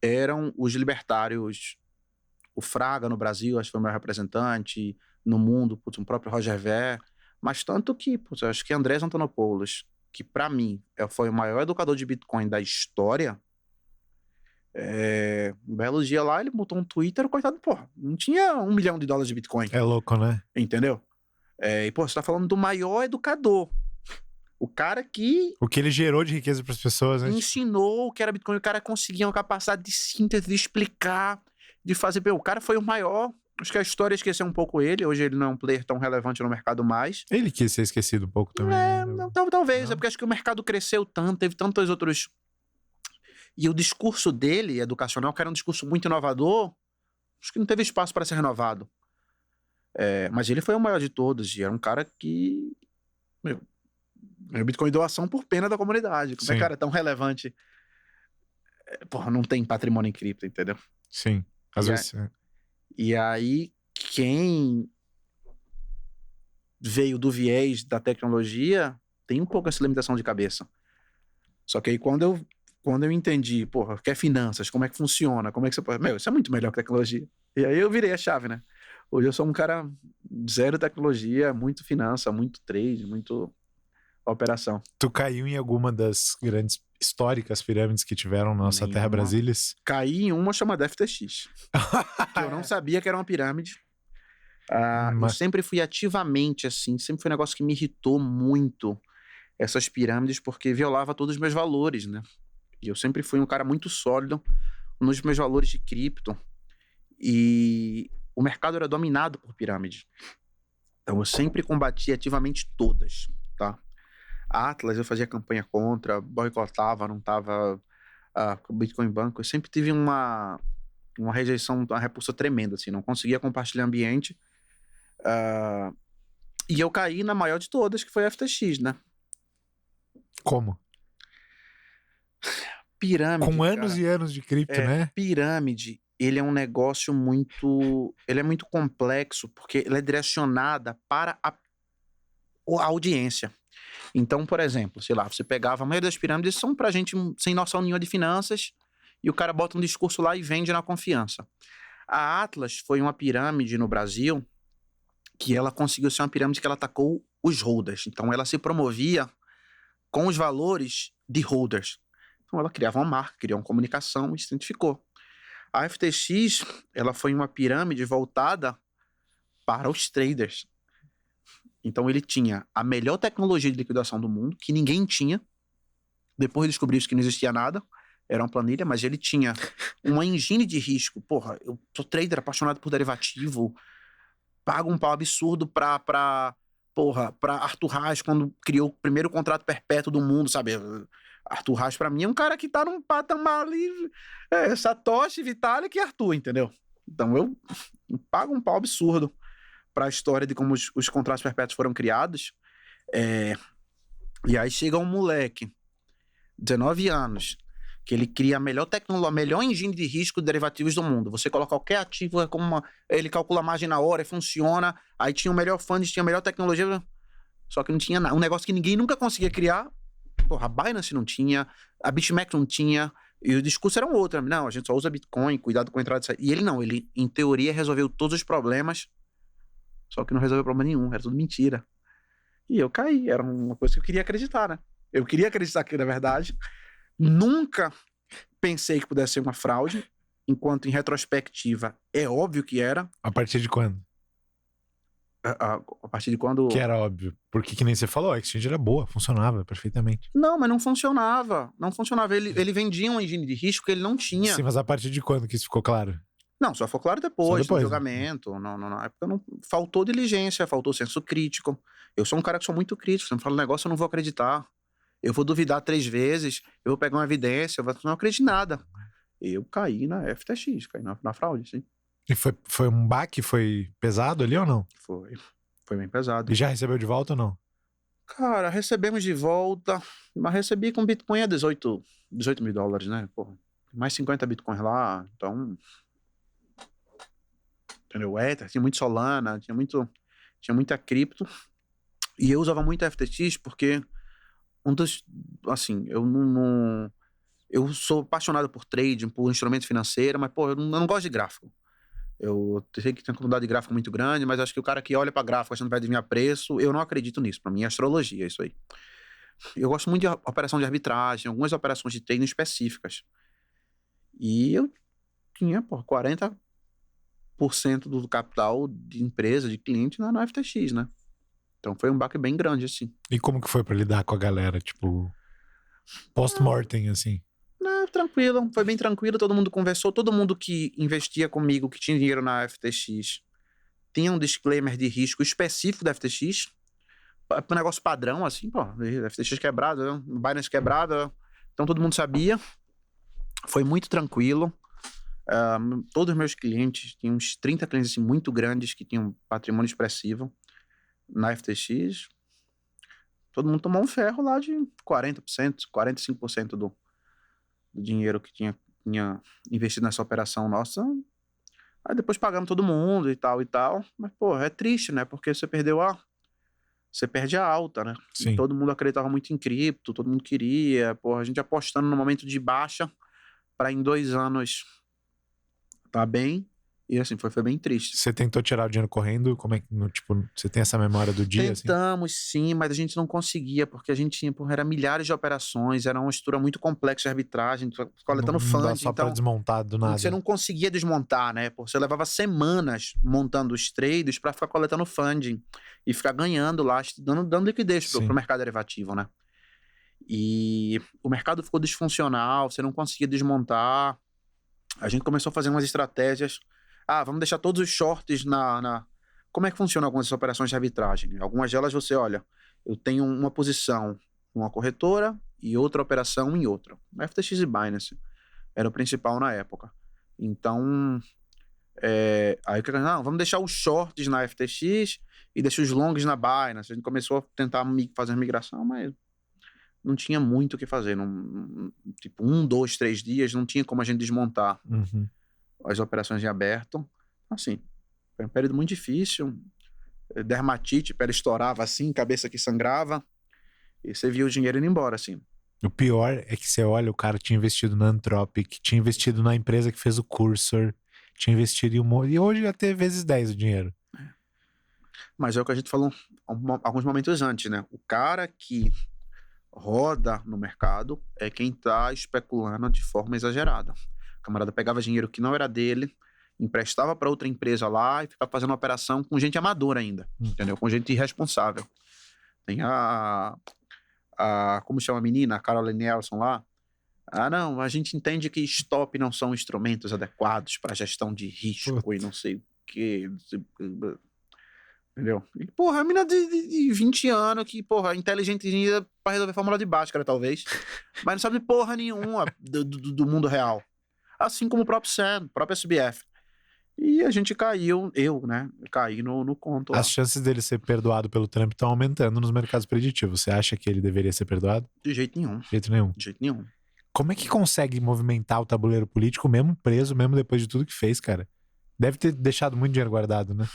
eram os libertários. O Fraga no Brasil, acho que foi o meu representante. No mundo, o próprio Roger Ver. Mas tanto que, acho que Andrés Antonopoulos, que para mim foi o maior educador de Bitcoin da história, um belo dia lá, ele botou um Twitter, coitado, não tinha $1 milhão de Bitcoin. É louco, né? Entendeu? Você tá falando do maior educador. O cara que... O que ele gerou de riqueza para as pessoas, né? Ensinou o que era Bitcoin, o cara conseguia uma capacidade de síntese, de explicar, de fazer... O cara foi o maior... Acho que a história esqueceu um pouco ele. Hoje ele não é um player tão relevante no mercado mais. Ele quis ser esquecido um pouco também. Talvez. Não. É porque acho que o mercado cresceu tanto, teve tantos outros... E o discurso dele, educacional, que era um discurso muito inovador, acho que não teve espaço para ser renovado. Mas ele foi o maior de todos. E era um cara que... o Bitcoin doação por pena da comunidade. Como é que o cara é tão relevante? Não tem patrimônio em cripto, entendeu? Sim. Às vezes... E aí, quem veio do viés da tecnologia tem um pouco essa limitação de cabeça. Só que aí, quando eu entendi, que é finanças, como é que funciona, como é que você pode... isso é muito melhor que tecnologia. E aí eu virei a chave, né? Hoje eu sou um cara zero tecnologia, muito finança, muito trade, muito operação. Tu caiu em alguma das grandes históricas pirâmides que tiveram na nossa terra Brasílias? Caí em uma chamada FTX. Que eu não sabia que era uma pirâmide. Eu sempre fui ativamente assim, sempre foi um negócio que me irritou muito, essas pirâmides, porque violava todos os meus valores, né? E eu sempre fui um cara muito sólido nos meus valores de cripto. E o mercado era dominado por pirâmide. Então eu sempre combati ativamente todas, tá? A Atlas eu fazia campanha contra, boicotava, não tava com o Bitcoin Banco. Eu sempre tive uma rejeição, uma repulsa tremenda, assim, não conseguia compartilhar ambiente. E eu caí na maior de todas, que foi a FTX, né? Como? Pirâmide, com anos e anos de cripto, né? Pirâmide, ele é um negócio muito... Ele é muito complexo, porque ele é direcionada para a audiência. Então, por exemplo, sei lá, você pegava... A maioria das pirâmides são pra gente sem noção nenhuma de finanças, e o cara bota um discurso lá e vende na confiança. A Atlas foi uma pirâmide no Brasil que ela conseguiu ser uma pirâmide que ela atacou os holders. Então, ela se promovia com os valores de holders. Então ela criava uma marca, criou uma comunicação e se identificou. A FTX, ela foi uma pirâmide voltada para os traders. Então ele tinha a melhor tecnologia de liquidação do mundo, que ninguém tinha. Depois descobriu que não existia nada, era uma planilha, mas ele tinha uma engine de risco. Porra, eu sou trader apaixonado por derivativo, pago um pau absurdo pra Arthur Haas, quando criou o primeiro contrato perpétuo do mundo, sabe? Arthur Haas, pra mim, é um cara que tá num patamar ali, Satoshi, Vitalik e Arthur, entendeu? Então eu pago um pau absurdo pra história de como os contratos perpétuos foram criados. E aí chega um moleque, 19 anos, que ele cria a melhor tecnologia, a melhor engine de risco de derivativos do mundo. Você coloca qualquer ativo, ele calcula a margem na hora, funciona. Aí tinha o melhor fund, tinha a melhor tecnologia, só que não tinha nada. Um negócio que ninguém nunca conseguia criar. Porra, a Binance não tinha, a BitMEX não tinha, e o discurso era um outro. Não, a gente só usa Bitcoin, cuidado com a entrada e saída. E ele não, ele, em teoria, resolveu todos os problemas, só que não resolveu problema nenhum, era tudo mentira. E eu caí, era uma coisa que eu queria acreditar, né? Eu queria acreditar que era verdade. Nunca pensei que pudesse ser uma fraude, enquanto em retrospectiva é óbvio que era. A partir de quando? A partir de quando... Que era óbvio. Porque que nem você falou, a exchange era boa, funcionava perfeitamente. Não, mas não funcionava. Não funcionava. Ele vendia uma engine de risco que ele não tinha. Sim, mas a partir de quando que isso ficou claro? Não, só ficou claro depois, no julgamento. Na época não faltou diligência, faltou senso crítico. Eu sou um cara que sou muito crítico. Se eu me fala um negócio, eu não vou acreditar. Eu vou duvidar 3 vezes, eu vou pegar uma evidência, eu não acredito em nada. Eu caí na FTX, caí na fraude, sim. E foi um baque? Foi pesado ali ou não? Foi bem pesado. E já recebeu de volta ou não? Cara, recebemos de volta, mas recebi com Bitcoin a 18 mil dólares, né? Porra, mais 50 Bitcoins lá, então... Entendeu? Ether, tinha muito Solana, tinha muita cripto. E eu usava muito a FTX porque... assim, eu sou apaixonado por trading, por instrumento financeiro, mas, pô, eu não gosto de gráfico. Eu sei que tem uma quantidade de gráfico muito grande, mas acho que o cara que olha para gráfico achando que vai adivinhar preço, eu não acredito nisso. Para mim é astrologia, isso aí. Eu gosto muito de operação de arbitragem, algumas operações de trading específicas. E eu tinha, pô, 40% do capital de empresa, de cliente na FTX, né? Então foi um baque bem grande, assim. E como que foi pra lidar com a galera, tipo, post-mortem, assim? Não, tranquilo, foi bem tranquilo, todo mundo conversou, todo mundo que investia comigo, que tinha dinheiro na FTX, tinha um disclaimer de risco específico da FTX, um negócio padrão, assim, pô, FTX quebrada, Binance quebrada, então todo mundo sabia, foi muito tranquilo. Todos os meus clientes, tinha uns 30 clientes assim, muito grandes, que tinham patrimônio expressivo na FTX, todo mundo tomou um ferro lá de 40%, 45% do dinheiro que tinha investido nessa operação nossa. Aí depois pagamos todo mundo e tal. Mas, pô, é triste, né? Porque você perde a alta, né? Sim. Todo mundo acreditava muito em cripto, todo mundo queria. Pô, a gente apostando no momento de baixa para em 2 anos tá bem. E assim, foi bem triste. Você tentou tirar o dinheiro correndo? Como é que, tipo, você tem essa memória do dia? Tentamos, assim? Sim, mas a gente não conseguia, porque a gente tinha, era milhares de operações, era uma estrutura muito complexa de arbitragem, coletando funding. Não dá só pra desmontar do nada. Você não conseguia desmontar, né? Você levava semanas montando os trades para ficar coletando funding e ficar ganhando lá, dando liquidez pro mercado derivativo, né? E o mercado ficou disfuncional, você não conseguia desmontar. A gente começou a fazer umas estratégias. Vamos deixar todos os shorts Como é que funciona algumas operações de arbitragem? Algumas delas você, olha, eu tenho uma posição numa corretora e outra operação em outra. FTX e Binance era o principal na época. Então, aí não, vamos deixar os shorts na FTX e deixar os longs na Binance. A gente começou a tentar fazer a migração, mas não tinha muito o que fazer. Tipo, 1, 2, 3 dias, não tinha como a gente desmontar as operações em aberto. Assim, foi um período muito difícil. Dermatite, pele estourava assim, cabeça que sangrava. E você via o dinheiro indo embora, assim. O pior é que você olha, o cara tinha investido na Anthropic, tinha investido na empresa que fez o Cursor, tinha investido e hoje ia ter vezes 10 o dinheiro. Mas é o que a gente falou alguns momentos antes, né? O cara que roda no mercado é quem está especulando de forma exagerada. O camarada pegava dinheiro que não era dele, emprestava para outra empresa lá e ficava fazendo operação com gente amadora ainda, entendeu? Com gente irresponsável. Tem como chama a menina? A Caroline Nelson lá. Não, a gente entende que stop não são instrumentos adequados para gestão de risco e não sei o quê. Entendeu? E, porra, a mina de 20 anos que, porra, inteligentezinha pra resolver fórmula de Bhaskara, talvez. Mas não sabe de porra nenhuma do mundo real. Assim como o próprio Sam, o próprio SBF. E a gente caiu, caí no conto lá. As chances dele ser perdoado pelo Trump estão aumentando nos mercados preditivos. Você acha que ele deveria ser perdoado? De jeito nenhum. De jeito nenhum. De jeito nenhum. Como é que consegue movimentar o tabuleiro político mesmo preso, mesmo depois de tudo que fez, cara? Deve ter deixado muito dinheiro guardado, né?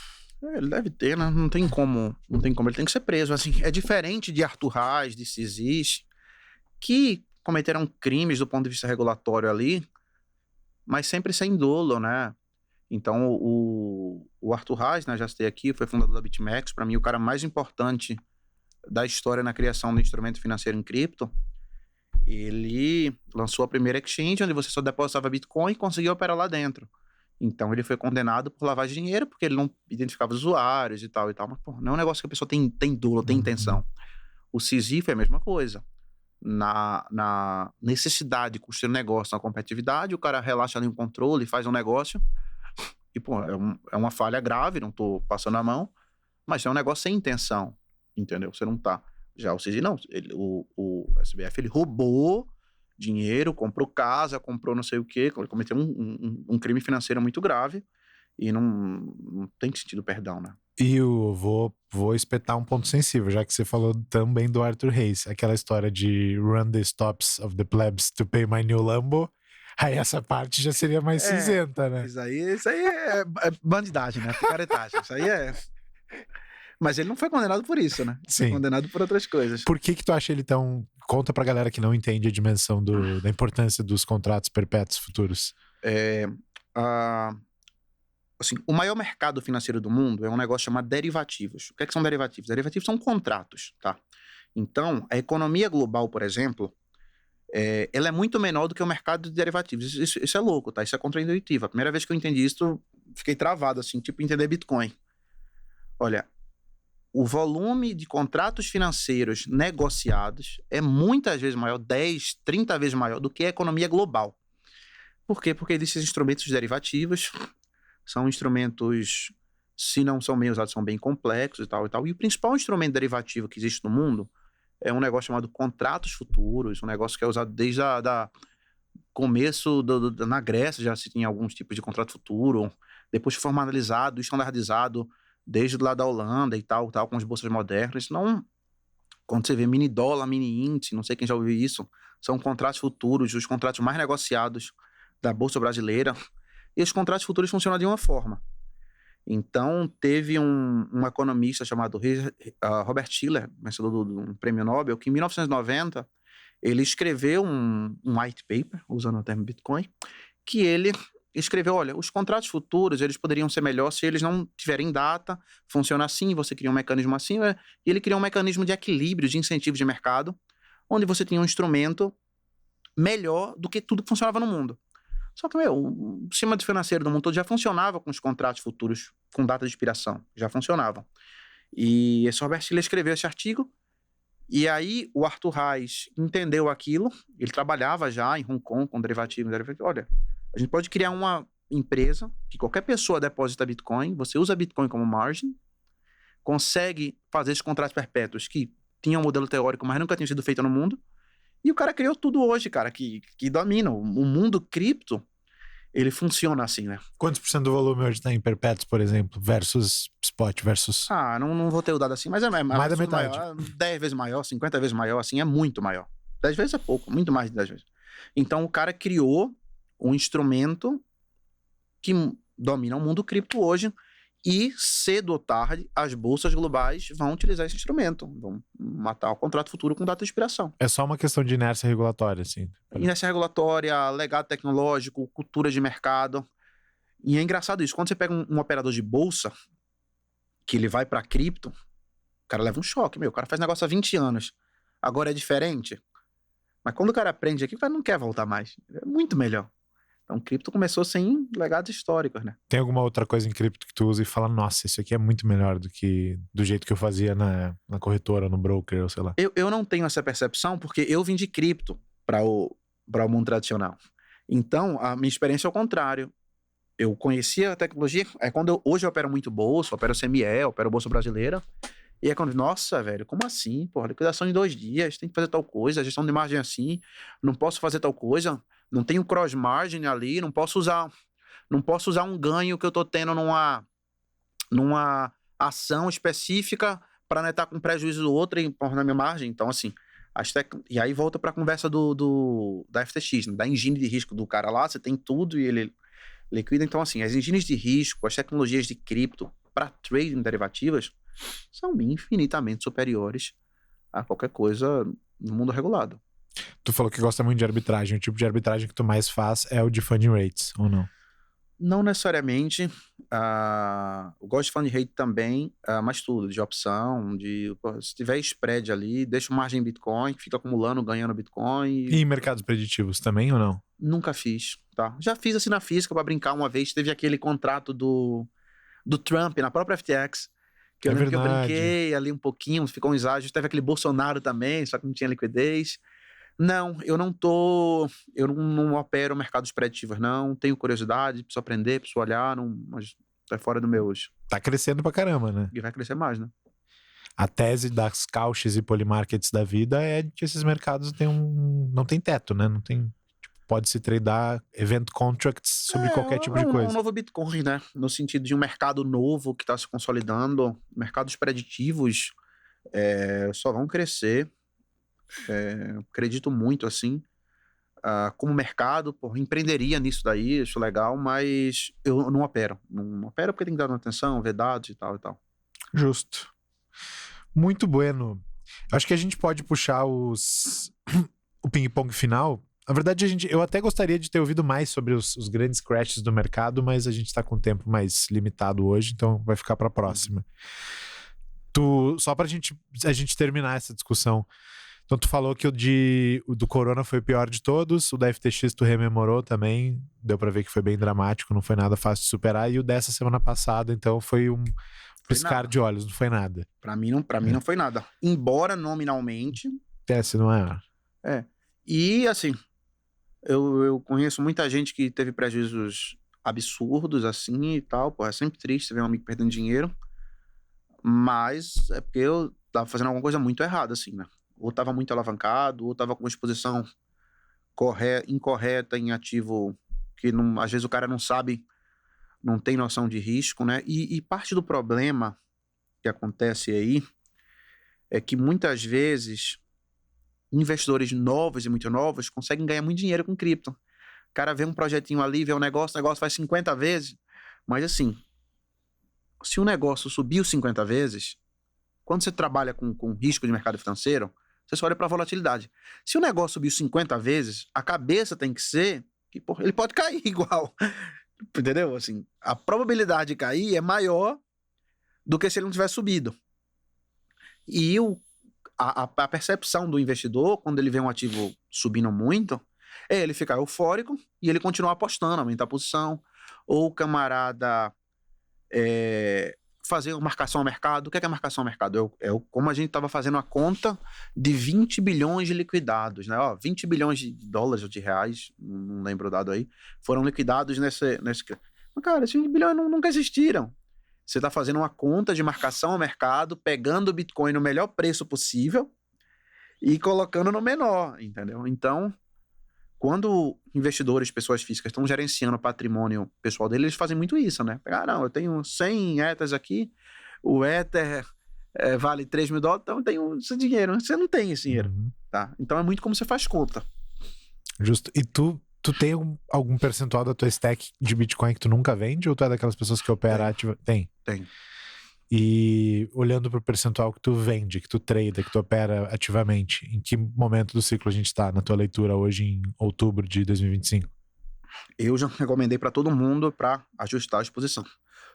Ele deve ter, né? Não tem como. Ele tem que ser preso. Assim, é diferente de Arthur Reis, de Cisís, que cometeram crimes do ponto de vista regulatório ali, mas sempre sem dolo, né? Então, o Arthur Reis, né, já citei aqui, foi fundador da BitMEX, para mim o cara mais importante da história na criação do instrumento financeiro em cripto. Ele lançou a primeira exchange, onde você só depositava Bitcoin e conseguia operar lá dentro. Então, ele foi condenado por lavagem de dinheiro, porque ele não identificava usuários e tal. Mas, pô, não é um negócio que a pessoa tem dolo, tem intenção. O CZ foi a mesma coisa. Na necessidade de construir um negócio, na competitividade, o cara relaxa ali um controle, faz um negócio. E, pô, é uma falha grave, não tô passando a mão, mas é um negócio sem intenção, entendeu? Você não tá. Já o CZ, não. O SBF, ele roubou dinheiro, comprou casa, comprou não sei o quê, ele cometeu um crime financeiro muito grave e não tem sentido perdão, né? E eu vou espetar um ponto sensível, já que você falou também do Arthur Reis, aquela história de run the stops of the plebs to pay my new Lambo. Aí essa parte já seria mais cinzenta, né? Isso aí é bandidagem, né? Picaretagem. Isso aí é... Mas ele não foi condenado por isso, né? Sim. Foi condenado por outras coisas. Por que tu acha ele tão... Conta pra galera que não entende a dimensão da importância dos contratos perpétuos futuros. Assim, o maior mercado financeiro do mundo é um negócio chamado derivativos. O que são derivativos? Derivativos são contratos, tá? Então, a economia global, por exemplo, ela é muito menor do que o mercado de derivativos. Isso é louco, tá? Isso é contraintuitivo. A primeira vez que eu entendi isso, fiquei travado, assim, tipo entender Bitcoin. Olha, o volume de contratos financeiros negociados é muitas vezes maior, 10, 30 vezes maior do que a economia global. Por quê? Porque esses instrumentos derivativos são instrumentos, se não são bem usados, são bem complexos e tal e tal. E o principal instrumento derivativo que existe no mundo é um negócio chamado contratos futuros, um negócio que é usado desde começo na Grécia, já se tinha alguns tipos de contrato futuro, depois foi formalizado, estandardizado desde lá da Holanda e tal, com as bolsas modernas. Não, quando você vê mini dólar, mini índice, não sei quem já ouviu isso, são contratos futuros, os contratos mais negociados da Bolsa Brasileira. E os contratos futuros funcionam de uma forma. Então, teve um economista chamado Robert Shiller, vencedor do Prêmio Nobel, que em 1990 ele escreveu um white paper, usando o termo Bitcoin, que ele escreveu, olha, os contratos futuros, eles poderiam ser melhor se eles não tiverem data, funciona assim, você cria um mecanismo assim, e ele criou um mecanismo de equilíbrio, de incentivo de mercado, onde você tinha um instrumento melhor do que tudo que funcionava no mundo. Só que, o sistema financeiro do mundo todo já funcionava com os contratos futuros com data de expiração, já funcionavam. E esse Robert Shiller escreveu esse artigo, e aí o Arthur Reis entendeu aquilo, ele trabalhava já em Hong Kong com derivativos, olha, a gente pode criar uma empresa que qualquer pessoa deposita Bitcoin, você usa Bitcoin como margin, consegue fazer esses contratos perpétuos que tinham um modelo teórico, mas nunca tinham sido feito no mundo, e o cara criou tudo hoje, cara, que domina. O mundo cripto, ele funciona assim, né? Quantos por cento do volume hoje está em perpétuos, por exemplo, versus spot, versus... não vou ter o dado assim, mas é mais da metade. Maior, 10 vezes maior, 50 vezes maior, assim, é muito maior. 10 vezes é pouco, muito mais de 10 vezes. Então, o cara criou um instrumento que domina o mundo cripto hoje, e cedo ou tarde, as bolsas globais vão utilizar esse instrumento, vão matar o contrato futuro com data de expiração. É só uma questão de inércia regulatória, assim. Inércia regulatória, legado tecnológico, cultura de mercado. E é engraçado isso, quando você pega um operador de bolsa, que ele vai para cripto, o cara leva um choque, o cara faz negócio há 20 anos. Agora é diferente. Mas quando o cara aprende aqui, o cara não quer voltar mais. É muito melhor. Então, cripto começou sem legados históricos, né? Tem alguma outra coisa em cripto que tu usa e fala, nossa, isso aqui é muito melhor do que do jeito que eu fazia na corretora, no broker, ou sei lá. Eu não tenho essa percepção porque eu vim de cripto para o mundo tradicional. Então, a minha experiência é o contrário. Eu conhecia a tecnologia, hoje eu opero muito bolsa, opero CME, opero Bolsa Brasileira, e é quando, nossa, velho, como assim? Porra, liquidação em 2 dias, tem que fazer tal coisa, gestão de margem assim, não posso fazer tal coisa, não tenho cross margin ali, não posso usar um ganho que eu tô tendo numa ação específica para netar com prejuízo do outro e pôr na minha margem. Então, assim, e aí volta para a conversa da FTX, né? Da engine de risco do cara lá, você tem tudo e ele liquida. Então, assim, as engines de risco, as tecnologias de cripto para trading derivativas são infinitamente superiores a qualquer coisa no mundo regulado. Tu falou que gosta muito de arbitragem. O tipo de arbitragem que tu mais faz é o de funding rates, ou não? Não necessariamente. Eu gosto de fund rate também, mas tudo, de opção, se tiver spread ali, deixa o margem em Bitcoin, fica acumulando, ganhando Bitcoin. E em mercados preditivos também, ou não? Nunca fiz, tá? Já fiz assim na física para brincar uma vez, teve aquele contrato do Trump na própria FTX, que eu lembro que eu brinquei ali um pouquinho, ficou um exagero. Teve aquele Bolsonaro também, só que não tinha liquidez. Não, eu não opero mercados preditivos, não. Tenho curiosidade, preciso aprender, preciso olhar, mas é fora do meu hoje. Tá crescendo pra caramba, né? E vai crescer mais, né? A tese das couches e polymarkets da vida é que esses mercados não tem teto, né? Não tem, pode-se tradar event contracts sobre qualquer tipo de coisa. É um novo Bitcoin, né? No sentido de um mercado novo que está se consolidando. Mercados preditivos só vão crescer. Acredito muito, assim. Como mercado, empreenderia nisso daí, acho legal, mas eu não opero. Não opero porque tem que dar atenção, ver dados e tal e tal. Justo. Muito bueno. Acho que a gente pode puxar o ping-pong final. Na verdade, eu até gostaria de ter ouvido mais sobre os grandes crashes do mercado, mas a gente tá com o tempo mais limitado hoje, então vai ficar pra próxima. Só pra a gente terminar essa discussão. Então tu falou que o do Corona foi o pior de todos, o da FTX tu rememorou também, deu pra ver que foi bem dramático, não foi nada fácil de superar, e o dessa semana passada, então foi um piscar de olhos, não foi nada. Pra mim não foi nada. Embora nominalmente... Se não é... E assim, eu conheço muita gente que teve prejuízos absurdos assim e tal, é sempre triste ver um amigo perdendo dinheiro, mas é porque eu tava fazendo alguma coisa muito errada, assim, né? Ou estava muito alavancado, ou estava com uma exposição incorreta em ativo que às vezes o cara não sabe, não tem noção de risco, né? E parte do problema que acontece aí é que muitas vezes investidores novos e muito novos conseguem ganhar muito dinheiro com cripto. O cara vê um projetinho ali, vê o negócio faz 50 vezes, mas assim, se o negócio subiu 50 vezes, quando você trabalha com risco de mercado financeiro, você só olha para a volatilidade. Se o negócio subiu 50 vezes, a cabeça tem que ser que ele pode cair igual. Entendeu? Assim, a probabilidade de cair é maior do que se ele não tivesse subido. E a percepção do investidor, quando ele vê um ativo subindo muito, é ele ficar eufórico e ele continuar apostando, aumentar a posição. Ou o camarada fazer uma marcação ao mercado. O que é marcação ao mercado? Como a gente estava fazendo a conta de 20 bilhões de liquidados, né? 20 bilhões de dólares ou de reais, não lembro o dado aí, foram liquidados nesse... Mas, cara, esses 20 bilhões nunca existiram. Você está fazendo uma conta de marcação ao mercado, pegando o Bitcoin no melhor preço possível e colocando no menor, entendeu? Então, quando investidores, pessoas físicas, estão gerenciando o patrimônio pessoal deles, eles fazem muito isso, né? Não, eu tenho 100 Ethers aqui, o Ether vale 3 mil dólares, então eu tenho esse dinheiro. Você não tem esse dinheiro, tá? Então é muito como você faz conta. Justo. E tu tem algum percentual da tua stack de Bitcoin que tu nunca vende? Ou tu é daquelas pessoas que opera ativa? Tem. E olhando pro percentual que tu vende, que tu trada, que tu opera ativamente, em que momento do ciclo a gente tá na tua leitura hoje em outubro de 2025? Eu já recomendei para todo mundo para ajustar a exposição. O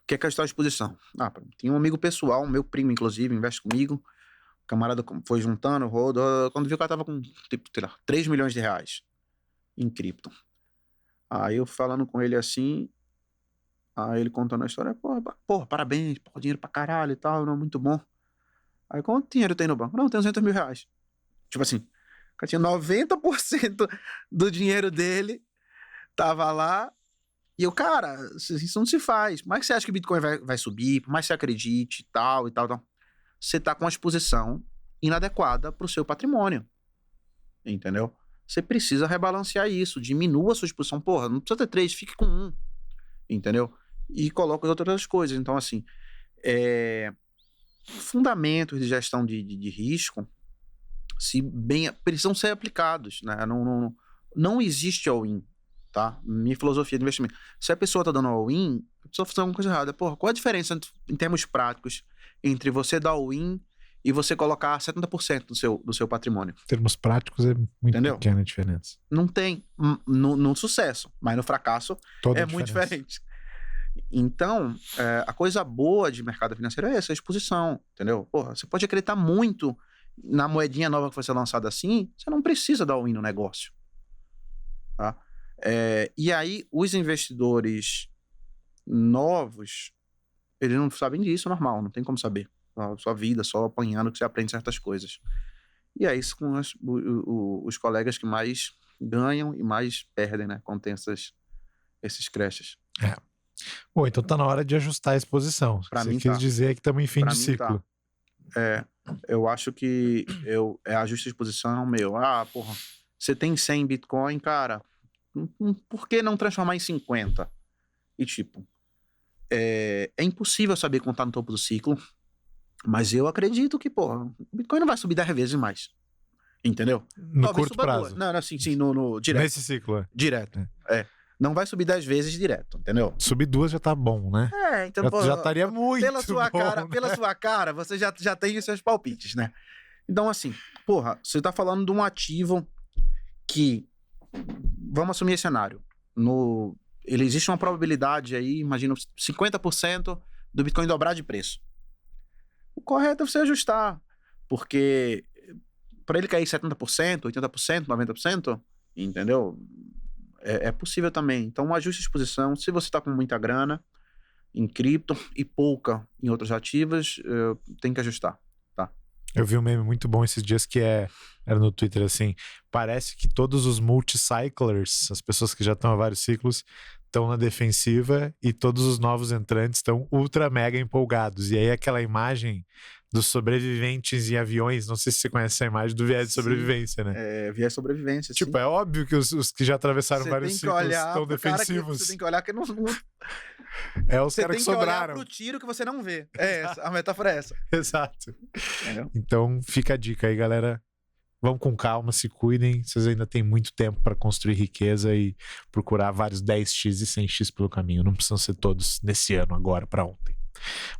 que é ajustar a exposição? Tem um amigo pessoal, meu primo inclusive, investe comigo. O camarada foi juntando, rodou, quando viu que ela tava com, tipo, sei lá, 3 milhões de reais em cripto. Aí eu falando com ele assim, aí ele contando a história, porra, parabéns, porra, dinheiro pra caralho e tal, não, muito bom. Aí quanto dinheiro tem no banco? Não, tem 200 mil reais. Tipo assim, o cara tinha 90% do dinheiro dele, tava lá, e eu, cara, isso não se faz. Por mais que você acha que o Bitcoin vai subir, por mais que você acredite e tal, você tá com uma exposição inadequada pro seu patrimônio. Entendeu? Você precisa rebalancear isso, diminua a sua exposição. Porra, não precisa ter 3, fique com 1. Entendeu? E coloca as outras coisas. Então, assim, fundamentos de gestão de risco precisam ser aplicados, né? Não existe all-in, tá? Minha filosofia de investimento. Se a pessoa tá dando all-in, a pessoa fazer alguma coisa errada. Porra, qual a diferença em termos práticos entre você dar all-in e você colocar 70% do seu patrimônio? Em termos práticos, é muito pequena a diferença. Não tem. No sucesso, mas no fracasso é muito diferente. Então, a coisa boa de mercado financeiro é essa, a exposição, entendeu? Porra, você pode acreditar muito na moedinha nova que vai ser lançada assim, você não precisa dar all-in no negócio. Tá? E aí, os investidores novos, eles não sabem disso, normal, não tem como saber. A sua vida, só apanhando que você aprende certas coisas. E é isso com os colegas que mais ganham e mais perdem, né? Quando tem esses crashes. Bom, então tá na hora de ajustar a exposição. Pra Você mim quis tá. dizer que estamos em fim de ciclo. Eu acho que ajuste a exposição, porra, você tem 100 Bitcoin, cara, por que não transformar em 50? E tipo, é impossível saber quando tá no topo do ciclo, mas eu acredito que, porra, o Bitcoin não vai subir 10 vezes mais. Entendeu? No Talvez curto prazo. Não, sim, no direto. Nesse ciclo. Direto. Não vai subir 10 vezes direto, entendeu? Subir 2 já tá bom, né? Então, já estaria muito pela sua bom, cara, né? Pela sua cara, você já tem os seus palpites, né? Então, assim, porra, você tá falando de um ativo que, vamos assumir esse cenário, ele existe uma probabilidade aí, imagina, 50% do Bitcoin dobrar de preço. O correto é você ajustar, porque para ele cair 70%, 80%, 90%, entendeu? É possível também. Então, um ajuste de exposição, se você está com muita grana em cripto e pouca em outros ativos, tem que ajustar, tá? Eu vi um meme muito bom esses dias que era no Twitter assim, parece que todos os multicyclers, as pessoas que já estão há vários ciclos, estão na defensiva e todos os novos entrantes estão ultra mega empolgados. E aí aquela imagem dos sobreviventes em aviões, não sei se você conhece essa imagem do viés de sobrevivência, né? Viés de sobrevivência, tipo, é óbvio que os que já atravessaram vários ciclos estão defensivos. Você tem que olhar que não... Os caras que sobraram. Você tem que olhar pro tiro que você não vê. A metáfora é essa. Exato. Entendeu? Então, fica a dica aí, galera. Vão com calma, se cuidem. Vocês ainda têm muito tempo para construir riqueza e procurar vários 10x e 100x pelo caminho. Não precisam ser todos nesse ano, agora, para ontem.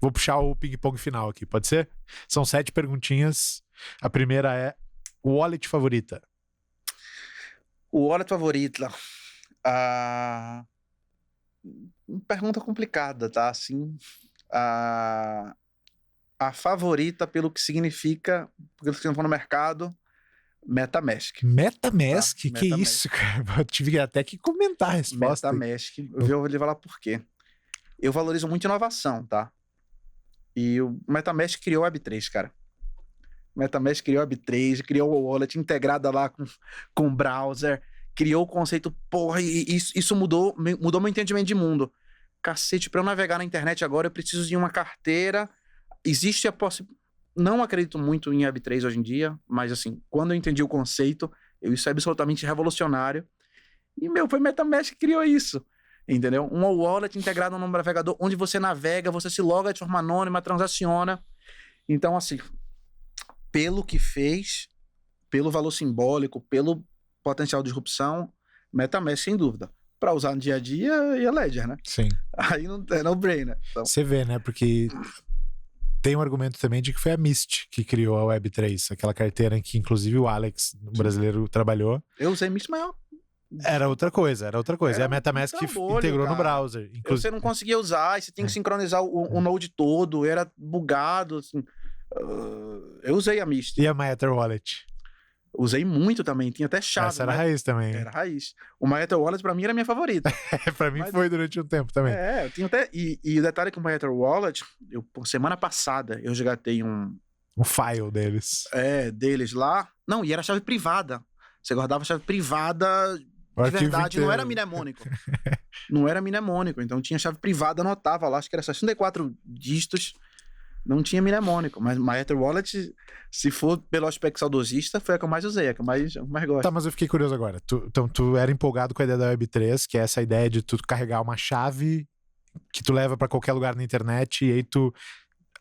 Vou puxar o ping-pong final aqui, pode ser? São 7 perguntinhas. A primeira é: wallet favorita? O wallet favorita. Pergunta complicada, tá? Assim, a favorita pelo que significa, pelo que for no mercado, MetaMask. MetaMask? Tá? Que isso, cara? Eu tive até que comentar a resposta. MetaMask. Eu vou lhe falar por quê. Eu valorizo muito inovação, tá? E o MetaMask criou o Web3, cara. O MetaMask criou o Web3, criou o wallet integrada lá com o browser, criou o conceito, porra, e isso mudou meu entendimento de mundo. Cacete, pra eu navegar na internet agora, eu preciso de uma carteira. Existe a possibilidade... Não acredito muito em Web3 hoje em dia, mas assim, quando eu entendi o conceito, isso é absolutamente revolucionário. E, foi o MetaMask que criou isso. Entendeu? Um wallet integrado no navegador, onde você navega, você se loga de forma anônima, transaciona. Então, assim, pelo que fez, pelo valor simbólico, pelo potencial de disrupção, MetaMask, sem dúvida. Para usar no dia a dia, e a Ledger, né? Sim. Aí não é no-brainer. Então... Você vê, né? Porque tem um argumento também de que foi a Mist que criou a Web3, aquela carteira em que, inclusive, o Alex, o brasileiro, trabalhou. Eu usei Mist, mas Era outra coisa. E a MetaMask integrou no browser. Você não conseguia usar, e você tinha que sincronizar o node todo, era bugado, assim. Eu usei a Misty. E a MyEther Wallet? Usei muito também, tinha até chave. Essa era a raiz também. Era a raiz. O MyEther Wallet pra mim era a minha favorita. Pra mim foi durante um tempo também. Eu tinha até... E o detalhe é que o MyEther Wallet, semana passada, eu resgatei um file deles. Deles lá. Não, e era chave privada. Você guardava chave privada de verdade, não era mnemônico. Não era mnemônico, então tinha chave privada, anotava lá, acho que era 64 dígitos, não tinha mnemônico. Mas MyEther Wallet, se for pelo aspecto saudosista, foi a que eu mais usei, a que eu mais gosto. Tá, mas eu fiquei curioso agora. Então, tu era empolgado com a ideia da Web3, que é essa ideia de tu carregar uma chave que tu leva pra qualquer lugar na internet e aí tu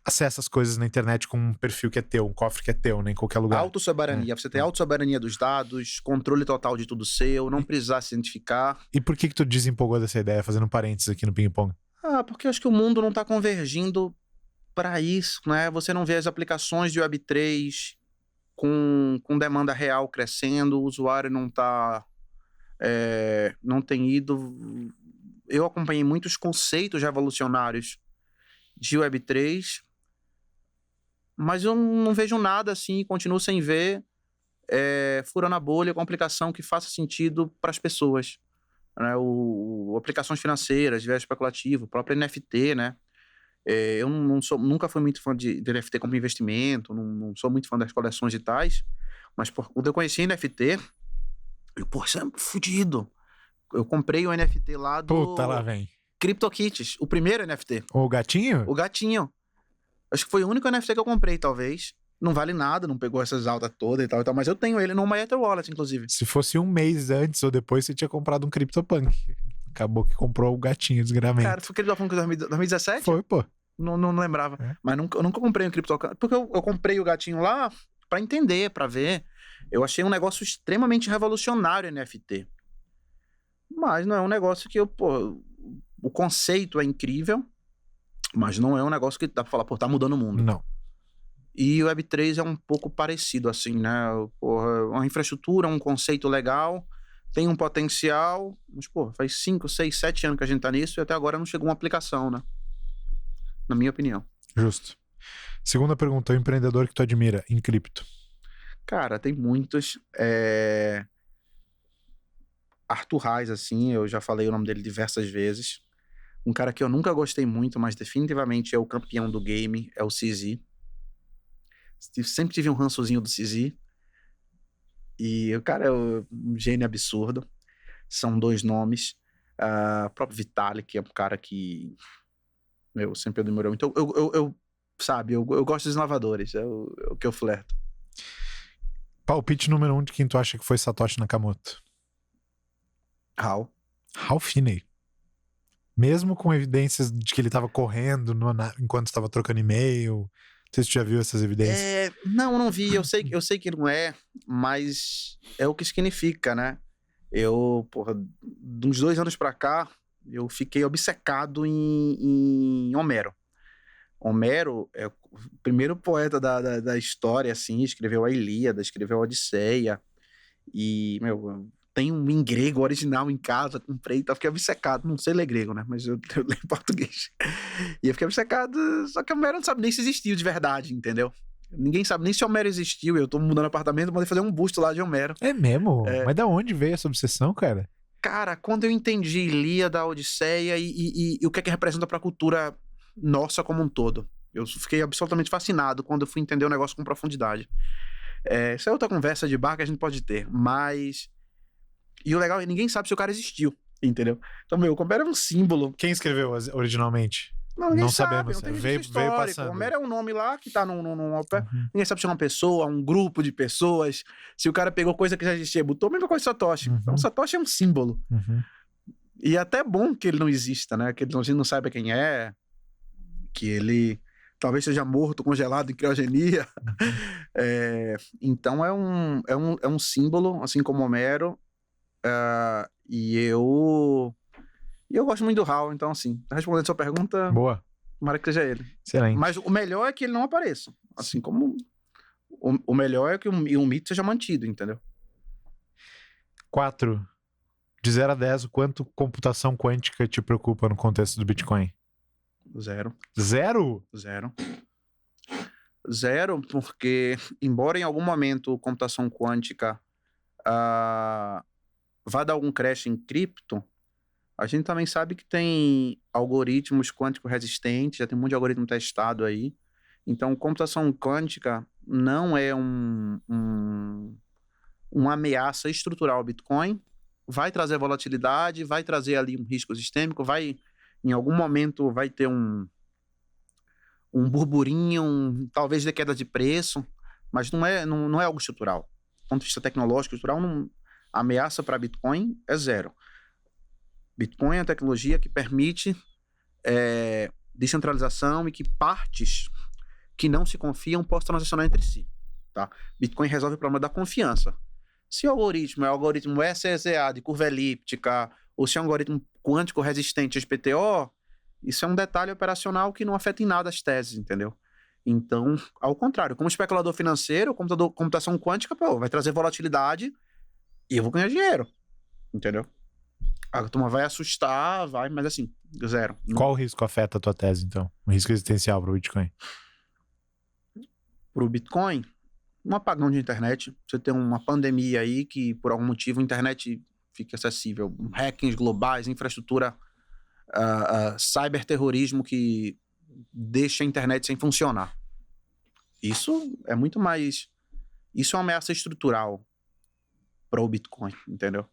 acessa as coisas na internet com um perfil que é teu, um cofre que é teu, né, em qualquer lugar. Autossoberania. Você tem autossoberania dos dados, controle total de tudo seu, não precisar se identificar. E por que tu desempolgou dessa ideia, fazendo parênteses aqui no ping-pong? Porque eu acho que o mundo não tá convergindo para isso, né? Você não vê as aplicações de Web3 com demanda real crescendo, o usuário não tá... não tem ido... Eu acompanhei muitos conceitos revolucionários de Web3, mas eu não vejo nada assim, continuo sem ver furando a bolha com aplicação que faça sentido para as pessoas. Né? Aplicações financeiras, viés especulativo, próprio NFT, né? Eu nunca fui muito fã de NFT como investimento, não sou muito fã das coleções digitais, mas quando eu conheci NFT, isso é fodido. Eu comprei o NFT lá do... Puta, lá vem. CryptoKitties, o primeiro NFT. O gatinho? O gatinho. Acho que foi o único NFT que eu comprei, talvez. Não vale nada, não pegou essas altas todas e tal, mas eu tenho ele no MyEther Wallet, inclusive. Se fosse um mês antes ou depois, você tinha comprado um CryptoPunk. Acabou que comprou o gatinho, desgramento. Cara, foi CryptoPunk 2017? Foi, pô. Não lembrava. Mas eu nunca comprei um CryptoPunk. Porque eu comprei o gatinho lá pra entender, pra ver. Eu achei um negócio extremamente revolucionário NFT. Mas não é um negócio que o conceito é incrível, mas não é um negócio que dá pra falar, tá mudando o mundo. Não. E o Web3 é um pouco parecido, assim, né? Uma infraestrutura, um conceito legal, tem um potencial, mas, faz 5, 6, 7 anos que a gente tá nisso e até agora não chegou uma aplicação, né? Na minha opinião. Justo. Segunda pergunta, o empreendedor que tu admira em cripto? Cara, tem muitos. Arthur Reis, assim, eu já falei o nome dele diversas vezes. Um cara que eu nunca gostei muito, mas definitivamente é o campeão do game, é o CZ. Sempre tive um rançozinho do CZ. E o cara é um gênio absurdo. São 2 nomes. O próprio Vitalik, que é um cara que... sempre admirou muito. Eu gosto dos inovadores, é o que eu flerto. Palpite número 1 de quem tu acha que foi Satoshi Nakamoto? Hal Finney. Mesmo com evidências de que ele estava correndo enquanto estava trocando e-mail. Não sei se você já viu essas evidências. Não vi. Eu sei que não é, mas é o que significa, né? De uns 2 anos pra cá, eu fiquei obcecado em Homero. Homero é o primeiro poeta da história, assim, escreveu a Ilíada, escreveu a Odisseia. E, tem um em grego original em casa, comprei, então fiquei obcecado. Não sei ler grego, né? Mas eu leio português. E eu fiquei obcecado, só que Homero não sabe nem se existiu de verdade, entendeu? Ninguém sabe nem se Homero existiu. Eu tô mudando apartamento, mandei fazer um busto lá de Homero. É mesmo? Mas da onde veio essa obsessão, cara? Cara, quando eu entendi Ilíada, Odisseia e o que é que representa pra cultura nossa como um todo. Eu fiquei absolutamente fascinado quando eu fui entender o negócio com profundidade. Essa é outra conversa de bar que a gente pode ter, mas... E o legal é que ninguém sabe se o cara existiu, entendeu? Então, o Homero é um símbolo. Quem escreveu originalmente? Não sabemos. Não tem veio passando. Homero é um nome lá que tá num ninguém sabe se é uma pessoa, um grupo de pessoas. Se o cara pegou coisa que já existia, botou a mesma coisa de Satoshi. Então, Satoshi é um símbolo. E é até bom que ele não exista, né? Que a gente não saiba quem é, que ele talvez seja morto, congelado em criogenia. Então, é um símbolo, assim como Homero. E eu gosto muito do Hal, então assim, respondendo a sua pergunta, boa. Tomara que seja ele. Excelente. Mas o melhor é que ele não apareça. Assim como o melhor é que o mito seja mantido, entendeu? 4. De 0 a 10, o quanto computação quântica te preocupa no contexto do Bitcoin? 0. 0? 0. Zero, porque embora em algum momento computação quântica vá dar algum crash em cripto, a gente também sabe que tem algoritmos quânticos resistentes, já tem um monte de algoritmo testado aí. Então, computação quântica não é uma ameaça estrutural ao Bitcoin, vai trazer volatilidade, vai trazer ali um risco sistêmico, em algum momento vai ter um burburinho, talvez de queda de preço, mas não é algo estrutural. Do ponto de vista tecnológico, estrutural, a ameaça para Bitcoin é zero. Bitcoin é a tecnologia que permite descentralização e que partes que não se confiam possam transacionar entre si. Tá? Bitcoin resolve o problema da confiança. Se o algoritmo é o algoritmo SEZA de curva elíptica, ou se é um algoritmo quântico resistente a SPTO, isso é um detalhe operacional que não afeta em nada as teses, entendeu? Então, ao contrário, como especulador financeiro, computação quântica, vai trazer volatilidade e eu vou ganhar dinheiro, entendeu? A turma vai assustar, mas assim, zero. Qual o risco afeta a tua tese, então? Um risco existencial para o Bitcoin? Para o Bitcoin, um apagão de internet. Você tem uma pandemia aí que, por algum motivo, a internet fica acessível. Hackings globais, infraestrutura, cyberterrorismo que deixa a internet sem funcionar. Isso é muito mais... Isso é uma ameaça estrutural para o Bitcoin, entendeu?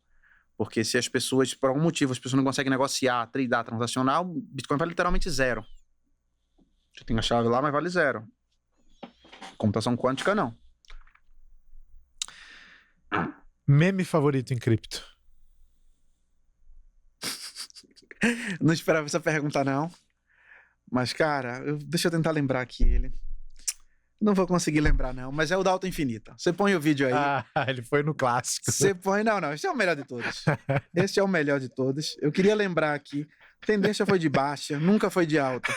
Porque se as pessoas, por algum motivo, as pessoas não conseguem negociar, tradear, transacionar, o Bitcoin vale literalmente zero. Você tem a chave lá, mas vale zero. Computação quântica, não. Meme favorito em cripto? Não esperava essa pergunta, não. Mas, cara, deixa eu tentar lembrar aqui ele. Não vou conseguir lembrar, não. Mas é o da Alta Infinita. Você põe o vídeo aí. Ele foi no clássico. Você põe... Não. Esse é o melhor de todos. Esse é o melhor de todos. Eu queria lembrar aqui. Tendência foi de baixa, nunca foi de alta.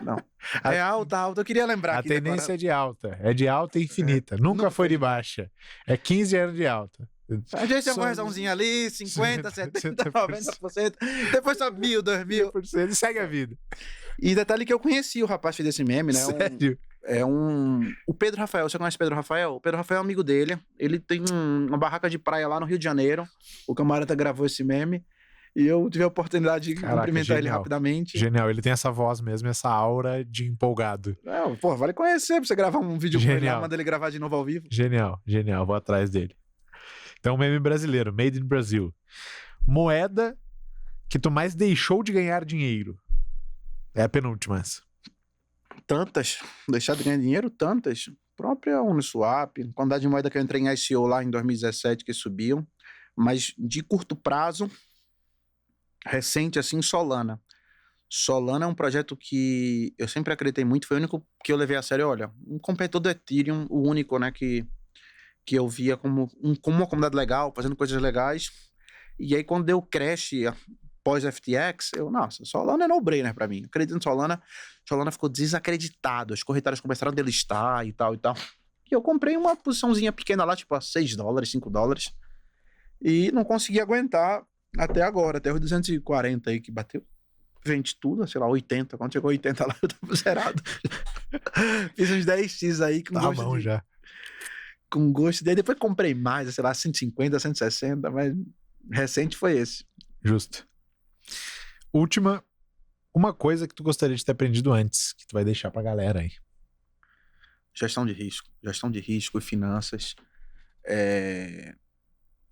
Não. É alta. Eu queria lembrar aqui. A tendência é de alta. É de alta e infinita. Nunca foi de baixa. É 15 anos de alta. A gente tem uma correçãozinha ali, 50%, 70%, 90%. Depois sobe 1.000, 2.000. 100%. Segue a vida. E detalhe que eu conheci o rapaz que fez esse meme, né? Sério? O Pedro Rafael. Você conhece o Pedro Rafael? O Pedro Rafael é amigo dele. Ele tem uma barraca de praia lá no Rio de Janeiro. O camarada gravou esse meme. E eu tive a oportunidade de cumprimentar ele rapidamente. Genial, ele tem essa voz mesmo, essa aura de empolgado. Vale conhecer, pra você gravar um vídeo com ele lá, manda ele gravar de novo ao vivo. Genial, vou atrás dele. Então, meme brasileiro, made in Brazil. Moeda que tu mais deixou de ganhar dinheiro. É a penúltima essa. Tantas. Deixar de ganhar dinheiro, tantas. Própria Uniswap, quantidade de moeda que eu entrei em ICO lá em 2017 que subiu. Mas de curto prazo, recente assim, Solana. Solana é um projeto que eu sempre acreditei muito, foi o único que eu levei a sério. Olha, um competidor do Ethereum, o único, né, que eu via como uma comunidade legal, fazendo coisas legais. E aí, quando deu crash pós-FTX, nossa, Solana é no-brainer pra mim. Acredito em Solana. Solana ficou desacreditado. As corretaras começaram a delistar e tal. E eu comprei uma posiçãozinha pequena lá, tipo a $6, $5. E não consegui aguentar até agora, até os 240 aí que bateu. Vende tudo, sei lá, 80. Quando chegou 80 lá, eu tava zerado. Fiz uns 10x aí com gosto bom já. Com gosto dele. Depois comprei mais, sei lá, 150, 160, mas recente foi esse. Justo. Última, uma coisa que tu gostaria de ter aprendido antes, que tu vai deixar pra galera aí. Gestão de risco e finanças.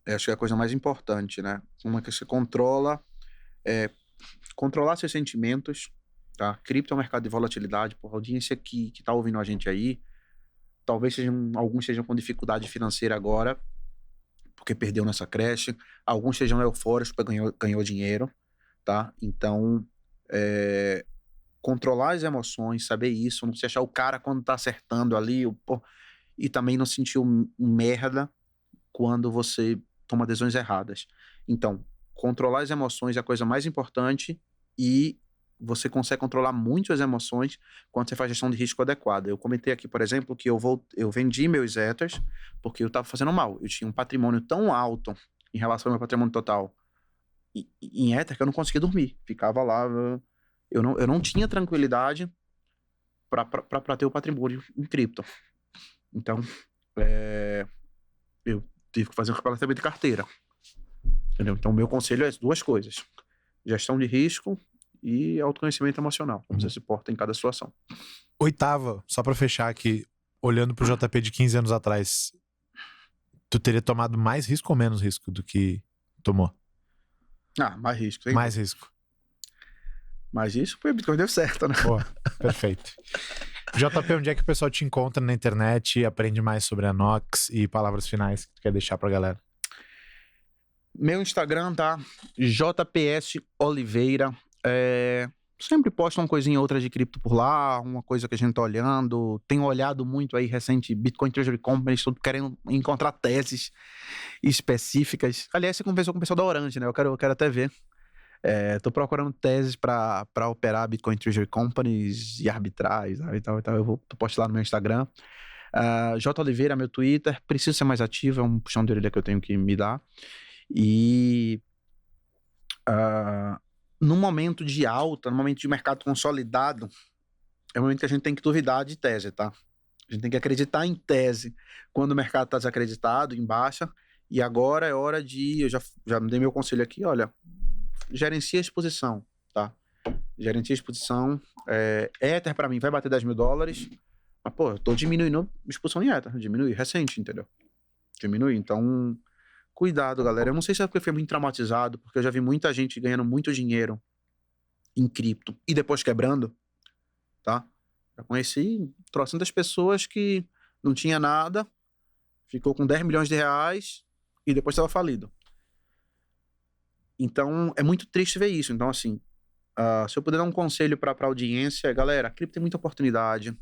Acho que é a coisa mais importante, né? Uma que você controlar seus sentimentos, tá? Cripto é um mercado de volatilidade, a audiência que tá ouvindo a gente aí, talvez alguns sejam com dificuldade financeira agora, porque perdeu nessa crash, alguns sejam eufóricos porque ganhou dinheiro, tá? Então, controlar as emoções, saber isso, não se achar o cara quando tá acertando ali, e também não sentir merda quando você toma decisões erradas. Então, controlar as emoções é a coisa mais importante e você consegue controlar muito as emoções quando você faz gestão de risco adequada. Eu comentei aqui, por exemplo, que eu vendi meus Ethers porque eu estava fazendo mal. Eu tinha um patrimônio tão alto em relação ao meu patrimônio total em Ether que eu não conseguia dormir. Ficava lá, eu não tinha tranquilidade para ter o patrimônio em cripto. Então, eu tive que fazer um replanejamento de carteira. Entendeu? Então, meu conselho é as duas coisas: gestão de risco e autoconhecimento emocional. Como você se porta em cada situação. Oitava, só pra fechar aqui, olhando pro JP de 15 anos atrás, tu teria tomado mais risco ou menos risco do que tomou? Mais risco. Hein? Mais risco. Mais risco, porque o Bitcoin deu certo, né? Pô, perfeito. JP, onde é que o pessoal te encontra na internet e aprende mais sobre a Nox e palavras finais que tu quer deixar pra galera? Meu Instagram tá JPS Oliveira. Sempre posto uma coisinha ou outra de cripto por lá, uma coisa que a gente tá olhando. Tenho olhado muito aí recente Bitcoin Treasury Companies, tudo querendo encontrar teses específicas. Aliás, você conversou com o pessoal da Orange, né? Eu quero até ver. Tô procurando teses para operar Bitcoin Treasury Companies e arbitrar e tal. Eu vou postar lá no meu Instagram. J Oliveira, meu Twitter. Preciso ser mais ativo, é um puxão de orelha que eu tenho que me dar. E no momento de alta, no momento de mercado consolidado, é o momento que a gente tem que duvidar de tese, tá? A gente tem que acreditar em tese quando o mercado está desacreditado, em baixa. E agora é hora de... Eu já dei meu conselho aqui, olha... Gerencia a exposição, tá? Gerencia a exposição. Ether, pra mim, vai bater $10 mil. Mas, pô, eu tô diminuindo a exposição em Ether. Diminui, recente, entendeu? Diminui. Então, cuidado, galera. Eu não sei se é porque eu fui muito traumatizado, porque eu já vi muita gente ganhando muito dinheiro em cripto e depois quebrando, tá? Já conheci trocentas pessoas que não tinha nada, ficou com 10 milhões de reais e depois estava falido. Então, é muito triste ver isso. Então, assim, se eu puder dar um conselho para a audiência, galera, a cripto tem muita oportunidade.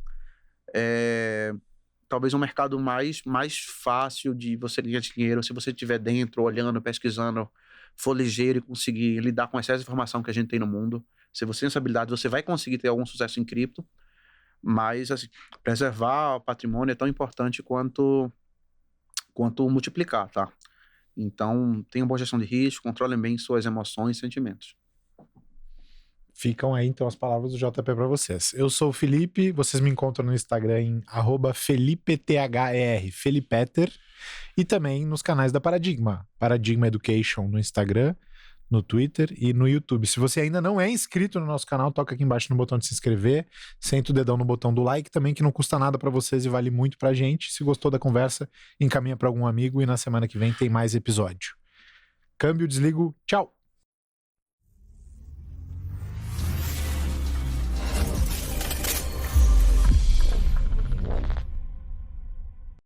Talvez um mercado mais fácil de você ganhar dinheiro, se você estiver dentro, olhando, pesquisando, for ligeiro e conseguir lidar com excesso de informação que a gente tem no mundo. Se você tem essa habilidade, você vai conseguir ter algum sucesso em cripto. Mas, assim, preservar o patrimônio é tão importante quanto multiplicar, tá? Então, tenham boa gestão de risco, controlem bem suas emoções e sentimentos. Ficam aí, então, as palavras do JP para vocês. Eu sou o Felipe, vocês me encontram no Instagram em @FelipeTher, Felipeter, e também nos canais da Paradigma Education no Instagram, no Twitter e no YouTube. Se você ainda não é inscrito no nosso canal, toca aqui embaixo no botão de se inscrever, senta o dedão no botão do like também, que não custa nada para vocês e vale muito pra gente. Se gostou da conversa, encaminha para algum amigo e na semana que vem tem mais episódio. Câmbio, desligo, tchau!